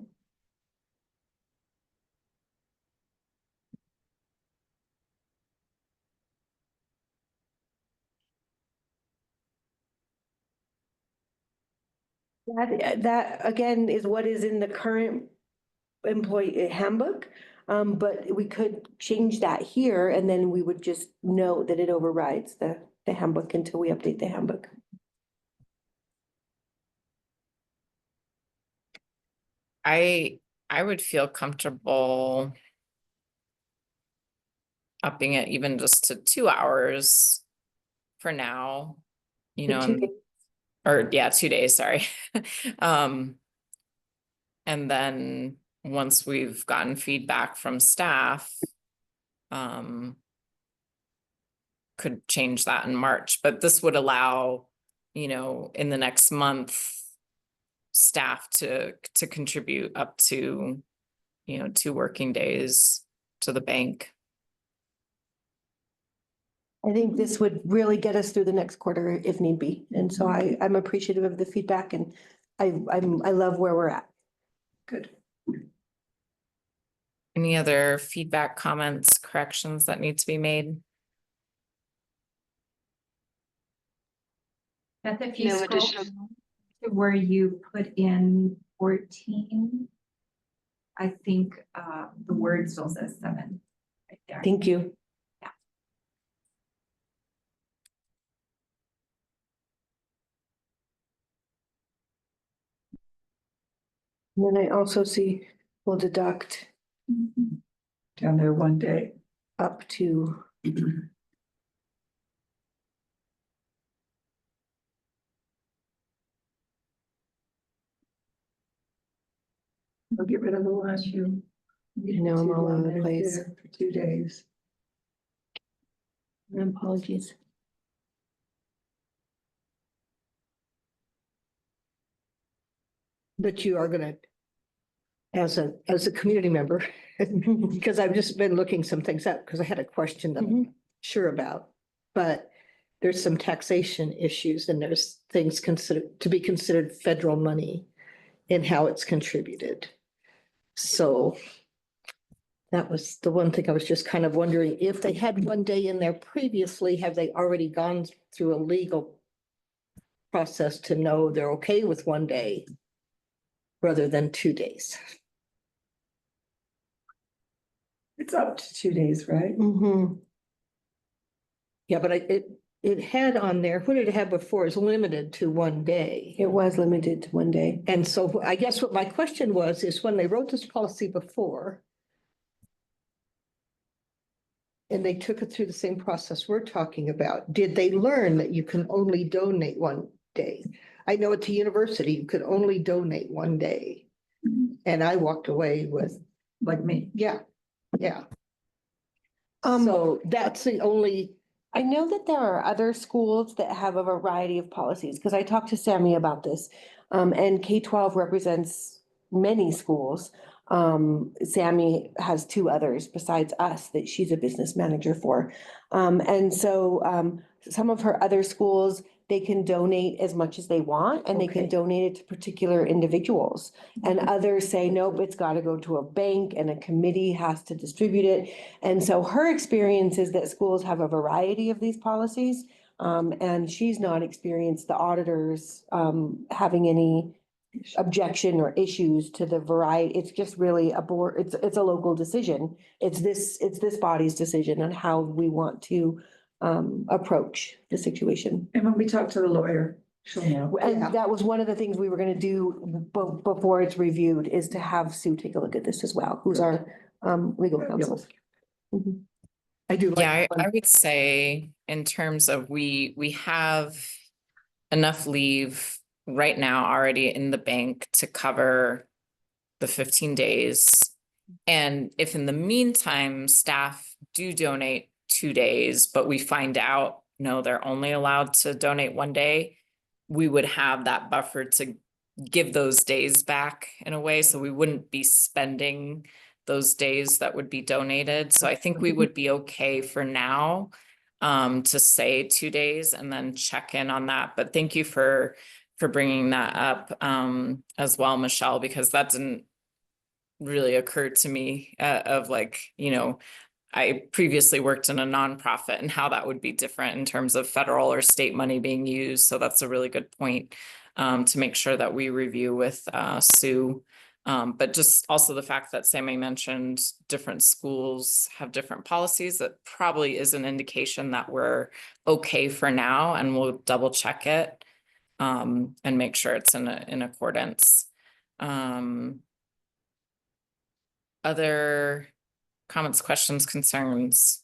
That again is what is in the current employee handbook. But we could change that here and then we would just note that it overrides the handbook until we update the handbook. I would feel comfortable upping it even just to 2 hours for now, you know, or yeah, 2 days, sorry. And then once we've gotten feedback from staff, could change that in March, but this would allow, you know, in the next month, staff to contribute up to, you know, 2 working days to the bank. I think this would really get us through the next quarter if need be. And so I'm appreciative of the feedback and I love where we're at. Good. Any other feedback, comments, corrections that need to be made? Beth, if you No scroll additional- to where you put in 14, I think the word still says 7 right there. Thank you. And then I also see we'll deduct Down there one day. up to, We'll get rid of the last few. I know I'm all over the place. For 2 days. Apologies. But you are gonna, as a community member, because I've just been looking some things up, because I had a question that I'm sure about. But there's some taxation issues and there's things to be considered federal money in how it's contributed. So that was the one thing I was just kind of wondering, if they had one day in there previously, have they already gone through a legal process to know they're okay with one day rather than 2 days? It's up to 2 days, right? Mm-hmm. Yeah, but it had on there, what did it have before? It's limited to 1 day. It was limited to 1 day. And so I guess what my question was, is when they wrote this policy before, and they took it through the same process we're talking about, did they learn that you can only donate 1 day? I know at the university, you could only donate 1 day. And I walked away with, Like me. yeah. So that's the only, I know that there are other schools that have a variety of policies, because I talked to Sammy about this. And K-12 represents many schools. Sammy has 2 others besides us that she's a business manager for. And so some of her other schools, they can donate as much as they want and they can Okay. donate it to particular individuals. And others say, nope, it's got to go to a bank and a committee has to distribute it. And so her experience is that schools have a variety of these policies. And she's not experienced the auditors having any objection or issues to the variety. It's just really a board, it's a local decision. It's this body's decision on how we want to approach the situation. And when we talk to the lawyer, she'll know. And Yeah. that was one of the things we were gonna do before it's reviewed, is to have Sue take a look at this as well, who's our legal counsel. Mhm. I do. Yeah, like I would say in terms of we have enough leave right now already in the bank to cover the 15 days. And if in the meantime, staff do donate 2 days, but we find out, no, they're only allowed to donate 1 day, we would have that buffer to give those days back in a way, so we wouldn't be spending those days that would be donated. So I think we would be okay for now to say 2 days and then check in on that. But thank you for bringing that up as well, Michelle, because that didn't really occur to me of like, you know, I previously worked in a nonprofit and how that would be different in terms of federal or state money being used. So that's a really good point to make sure that we review with Sue. But just also the fact that Sammy mentioned different schools have different policies, that probably is an indication that we're okay for now, and we'll double check it and make sure it's in accordance. Other comments, questions, concerns?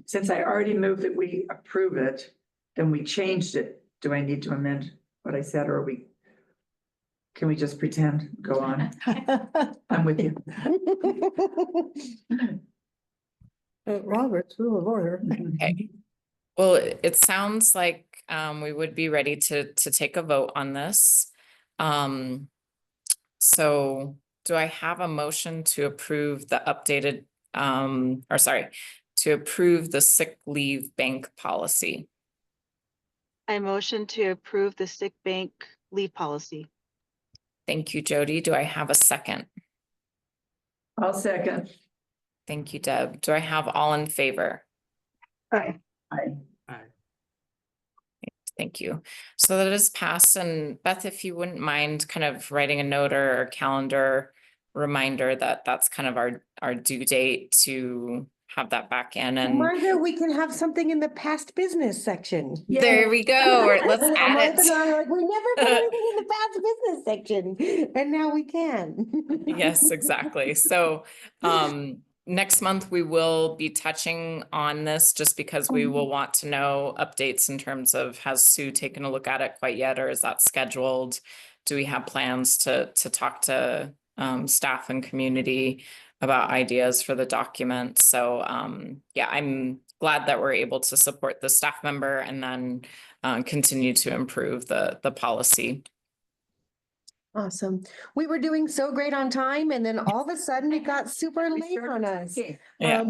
Since I already moved that we approve it, then we changed it. Do I need to amend what I said, or can we just pretend, go on? I'm with you. Robert's rule of order. Okay. Well, it sounds like we would be ready to take a vote on this. So do I have a motion to approve the updated, to approve the sick leave bank policy? I motion to approve the sick bank leave policy. Thank you, Jody. Do I have a second? I'll second. Thank you, Deb. Do I have all in favor? Aye. Aye. Thank you. So that is passed. And Beth, if you wouldn't mind kind of writing a note or a calendar reminder that that's kind of our due date to have that back in. And Margaret, we can have something in the past business section. there we go. Or let's add Martha and I it. are like, we never put anything in the past business section, and now we can. Yes, exactly. So next month we will be touching on this just because we will want to know updates in terms of, has Sue taken a look at it quite yet, or is that scheduled? Do we have plans to talk to staff and community about ideas for the document? So yeah, I'm glad that we're able to support the staff member and then continue to improve the policy. Awesome. We were doing so great on time, and then all of a sudden it got super late on us. Yeah.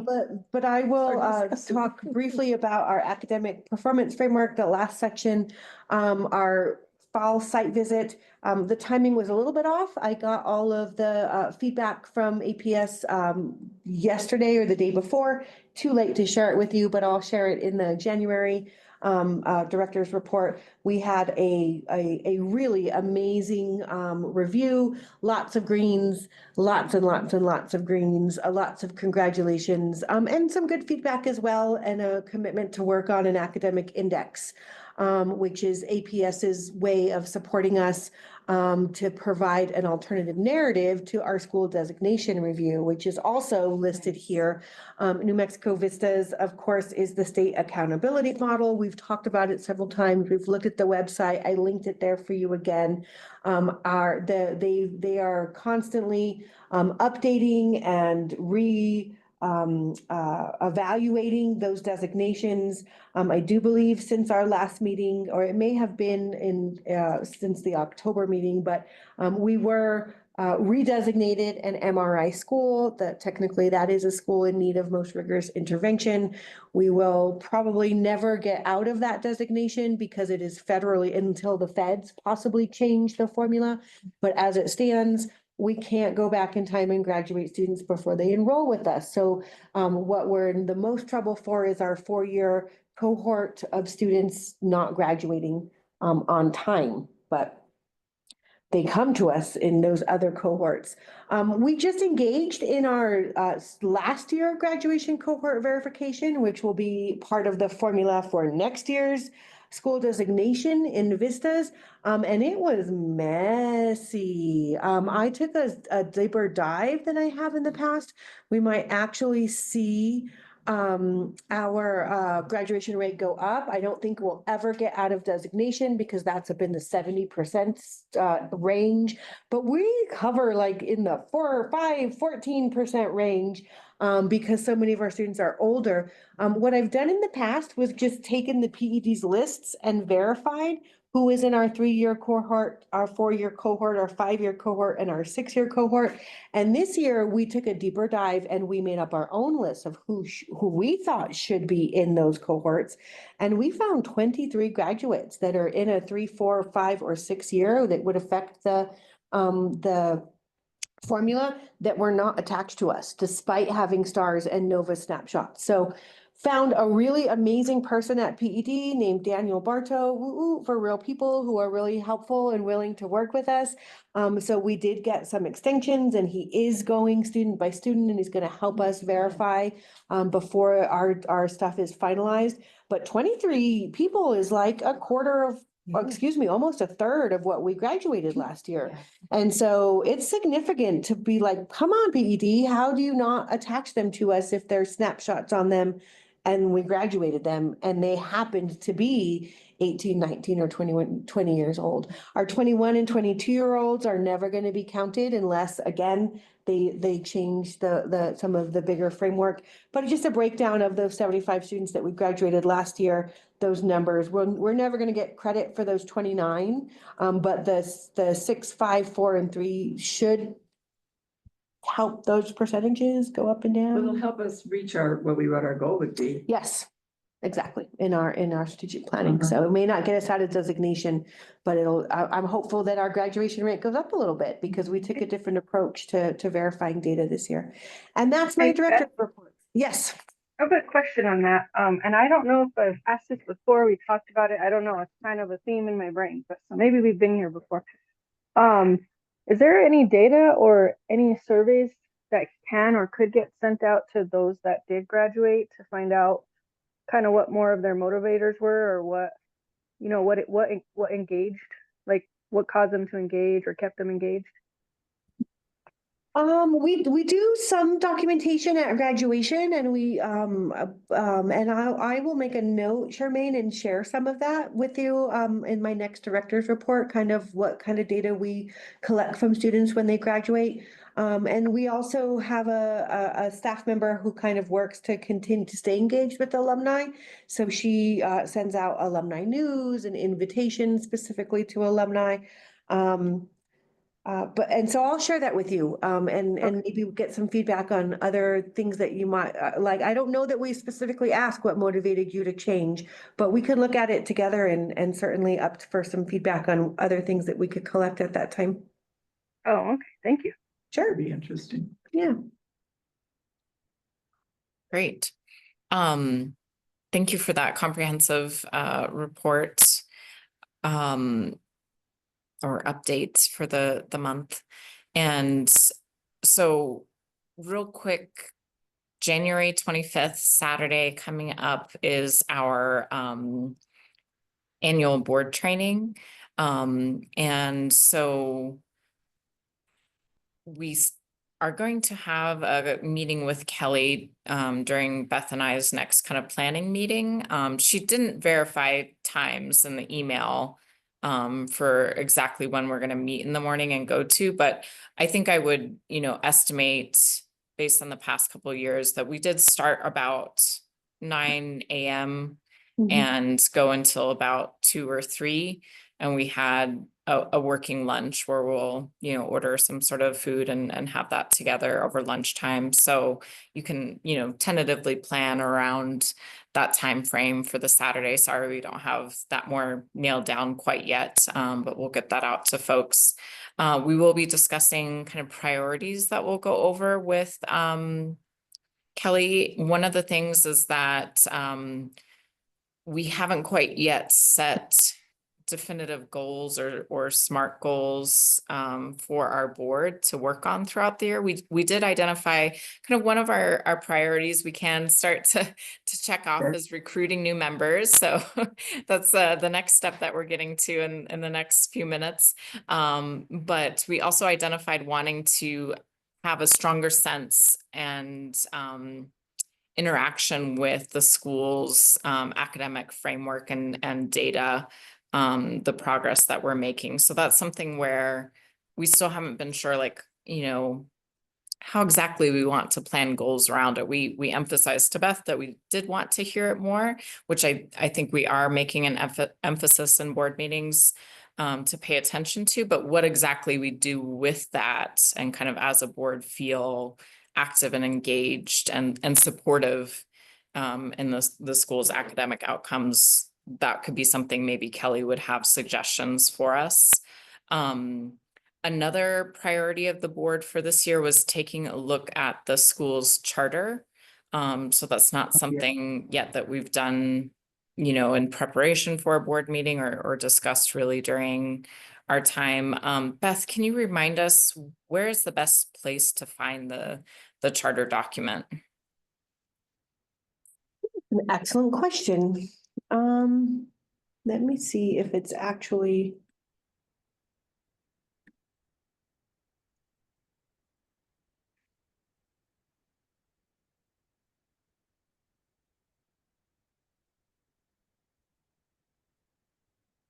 But I will talk briefly about our academic performance framework, the last section, our fall site visit. The timing was a little bit off. I got all of the feedback from APS yesterday or the day before. Too late to share it with you, but I'll share it in the January director's report. We had a really amazing review, lots of greens, lots and lots and lots of greens, lots of congratulations, and some good feedback as well, and a commitment to work on an academic index, which is APS's way of supporting us to provide an alternative narrative to our school designation review, which is also listed here. New Mexico Vistas, of course, is the state accountability model. We've talked about it several times. We've looked at the website. I linked it there for you again. They are constantly updating and evaluating those designations. I do believe since our last meeting, or it may have been since the October meeting, but we were redesignated an MRI school. That technically that is a school in need of most rigorous intervention. We will probably never get out of that designation because it is federally, until the feds possibly change the formula. But as it stands, we can't go back in time and graduate students before they enroll with us. So what we're in the most trouble for is our 4-year cohort of students not graduating on time, but they come to us in those other cohorts. We just engaged in our last year graduation cohort verification, which will be part of the formula for next year's school designation in Vistas, and it was messy. I took a deeper dive than I have in the past. We might actually see our graduation rate go up. I don't think we'll ever get out of designation because that's up in the 70% range, but we cover like in the 14% range because so many of our students are older. What I've done in the past was just taken the PED's lists and verified who is in our 3-year cohort, our 4-year cohort, our 5-year cohort, and our 6-year cohort. And this year we took a deeper dive and we made up our own list of who we thought should be in those cohorts. And we found 23 graduates that are in a 3, 4, 5, or 6 year that would affect the formula that were not attached to us, despite having stars and NOVA snapshots. So found a really amazing person at PED named Daniel Bartow, for real people who are really helpful and willing to work with us. So we did get some extensions, and he is going student by student, and he's going to help us verify before our stuff is finalized. But 23 people is like a quarter of, excuse me, almost a third of what we graduated last year. And so it's significant to be like, come on, PED, how do you not attach them to us if there's snapshots on them and we graduated them and they happened to be 18, 19, or 21, 20 years old. Our 21 and 22-year-olds are never going to be counted unless, again, they change some of the bigger framework. But just a breakdown of those 75 students that we graduated last year, those numbers, we're never going to get credit for those 29. But the 6, 5, 4, and 3 should help those percentages go up and down. It'll help us reach what our goal would be. Yes, exactly, in our strategic planning. So it may not get us out of designation, but I'm hopeful that our graduation rate goes up a little bit because we took a different approach to verifying data this year. And that's my Hey, director's report. Yes. I have a question on that. And I don't know if I've asked this before, we talked about it. I don't know. It's kind of a theme in my brain, but so maybe we've been here before. Is there any data or any surveys that can or could get sent out to those that did graduate to find out kind of what more of their motivators were, or what, you know, what engaged, like what caused them to engage or kept them engaged? We do some documentation at graduation, and and I will make a note, Charmaine, and share some of that with you in my next director's report, kind of what kind of data we collect from students when they graduate. And we also have a staff member who kind of works to continue to stay engaged with alumni. So she sends out alumni news and invitations specifically to alumni. And so I'll share that with you, and maybe we'll get some feedback on other things that you might like. I don't know that we specifically ask what motivated you to change, but we could look at it together and certainly up for some feedback on other things that we could collect at that time. Oh, okay. Thank you. Sure. Be interesting. Yeah. Great. Thank you for that comprehensive report or updates for the month. And so real quick, January 25th, Saturday coming up is our annual board training. And so we are going to have a meeting with Kelly during Beth and I's next kind of planning meeting. She didn't verify times in the email for exactly when we're going to meet in the morning and go to, but I think I would, estimate based on the past couple of years that we did start about 9 a.m. and go until about 2 or 3. And we had a working lunch where we'll, order some sort of food and have that together over lunchtime. So you can, tentatively plan around that time frame for the Saturday. Sorry, we don't have that more nailed down quite yet, but we'll get that out to folks. We will be discussing kind of priorities that we'll go over with Kelly. One of the things is that we haven't quite yet set definitive goals or SMART goals for our board to work on throughout the year. We did identify kind of one of our priorities we can start to check off is recruiting new members. So that's the next step that we're getting to in the next few minutes. But we also identified wanting to have a stronger sense and interaction with the school's academic framework and data, the progress that we're making. So that's something where we still haven't been sure, like, how exactly we want to plan goals around it. We emphasized to Beth that we did want to hear it more, which I think we are making an emphasis in board meetings to pay attention to, but what exactly we do with that and kind of as a board feel active and engaged and supportive in the school's academic outcomes. That could be something maybe Kelly would have suggestions for us. Another priority of the board for this year was taking a look at the school's charter. So that's not something yet that we've done, in preparation for a board meeting or discussed really during our time. Beth, can you remind us where is the best place to find the charter document? An excellent question. Let me see if it's actually.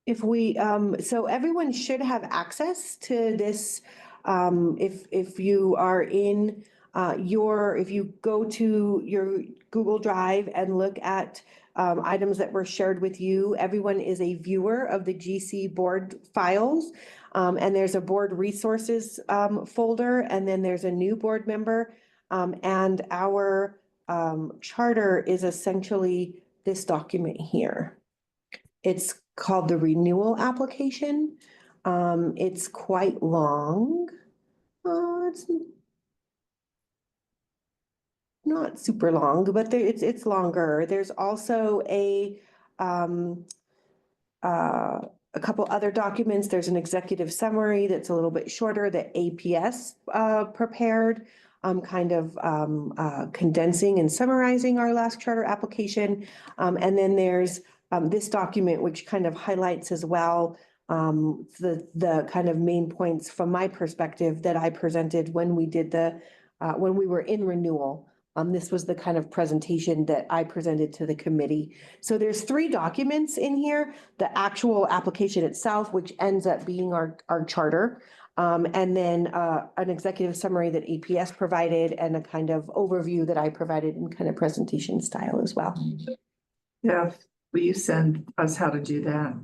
If we, so everyone should have access to this. If you are in, if you go to your Google Drive and look at items that were shared with you, everyone is a viewer of the GC board files. And there's a board resources folder, and then there's a new board member. And our charter is essentially this document here. It's called the renewal application. It's quite long. It's not super long, but it's longer. There's also a couple other documents. There's an executive summary that's a little bit shorter that APS prepared, kind of condensing and summarizing our last charter application. And then there's this document, which kind of highlights as well the kind of main points from my perspective that I presented when we did when we were in renewal. This was the kind of presentation that I presented to the committee. So there's 3 documents in here: the actual application itself, which ends up being our charter, and then an executive summary that APS provided, and a kind of overview that I provided in kind of presentation style as well. Yeah, will you send us how to do that?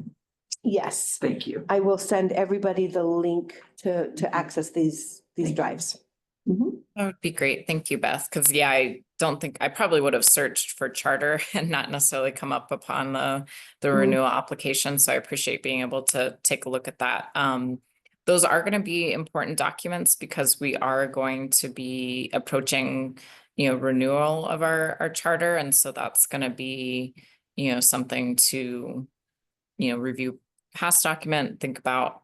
Yes, Thank you. I will send everybody the link to access these drives. That would be great. Thank you, Beth. Because yeah, I don't think I probably would have searched for charter and not necessarily come up upon the renewal application. So I appreciate being able to take a look at that. Those are going to be important documents because we are going to be approaching, renewal of our charter, and so that's going to be, something to, review past document, think about,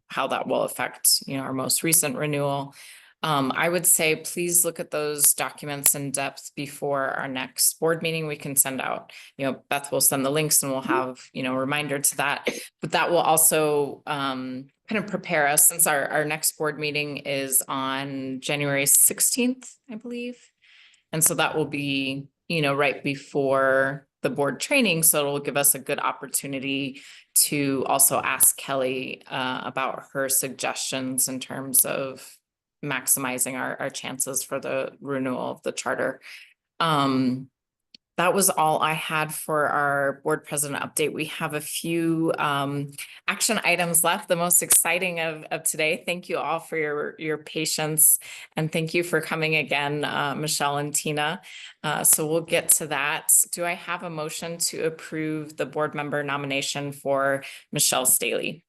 how that will affect, our most recent renewal. I would say, please look at those documents in depth before our next board meeting. We can send out, Beth will send the links and we'll have, a reminder to that, but that will also, kind of prepare us, since our next board meeting is on January 16th, I believe. And so that will be, right before the board training. So it'll give us a good opportunity to also ask Kelly about her suggestions in terms of maximizing our chances for the renewal of the charter. That was all I had for our board president update. We have a few action items left, the most exciting of today. Thank you all for your patience, and thank you for coming again, Michelle and Tina. So we'll get to that. Do I have a motion to approve the board member nomination for Michelle Staley?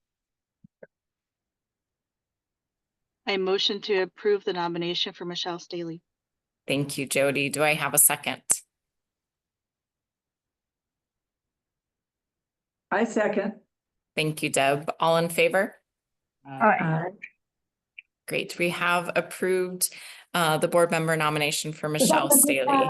I motion to approve the nomination for Michelle Staley. Thank you, Jody. Do I have a second? I second. Thank you, Deb. All in favor? Aye. Great. We have approved the board member nomination for Michelle Staley.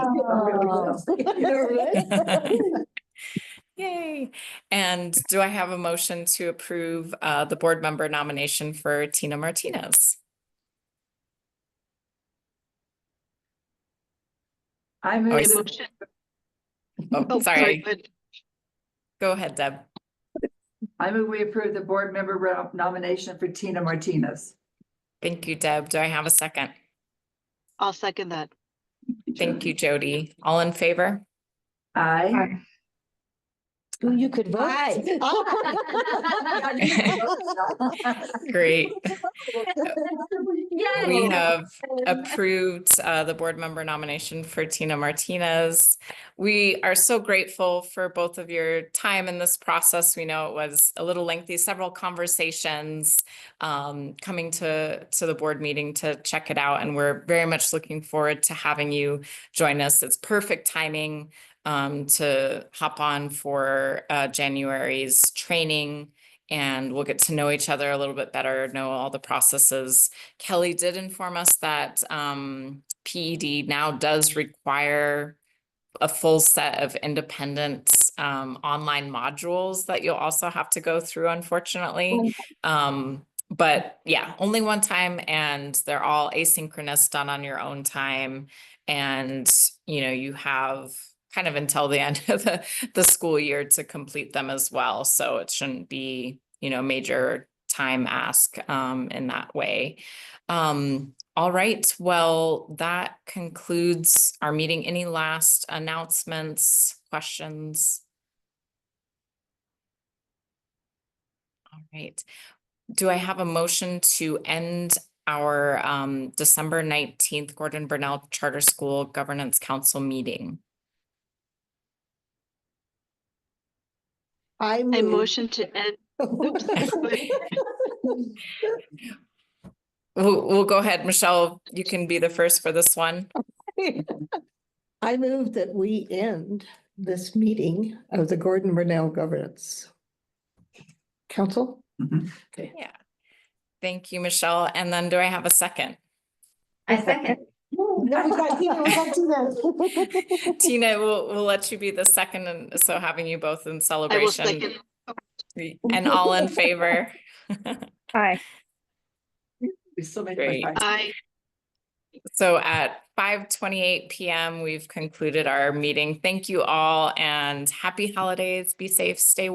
Yay. And do I have a motion to approve the board member nomination for Tina Martinez? I Oh, move. Motion. Oh, sorry. But Go ahead, Deb. I move we approve the board member nomination for Tina Martinez. Thank you, Deb. Do I have a second? I'll second that. Thank you, Jody. All in favor? Aye. You could vote. Great. We have approved the board member nomination for Tina Martinez. We are so grateful for both of your time in this process. We know it was a little lengthy, several conversations, coming to the board meeting to check it out. And we're very much looking forward to having you join us. It's perfect timing to hop on for January's training, and we'll get to know each other a little bit better, know all the processes. Kelly did inform us that PED now does require a full set of independent online modules that you'll also have to go through, unfortunately. But yeah, only one time, and they're all asynchronous, done on your own time. And, you have kind of until the end of the school year to complete them as well. So it shouldn't be, major time ask in that way. All right, well, that concludes our meeting. Any last announcements, questions? All right. Do I have a motion to end our December 19th Gordon Burnell Charter School Governance Council meeting? I I move. motion to end. Oops. We'll go ahead, Michelle, you can be the first for this one. I move that we end this meeting of the Gordon Burnell Governance Council. Okay. Yeah. Thank you, Michelle. And then do I have a second? I second. Tina, we'll let you be the second, and so having you both in I will celebration. second. And all in favor? Aye. We still make Great. my. I So at 5:28 p.m., we've concluded our meeting. Thank you all and happy holidays. Be safe, stay warm.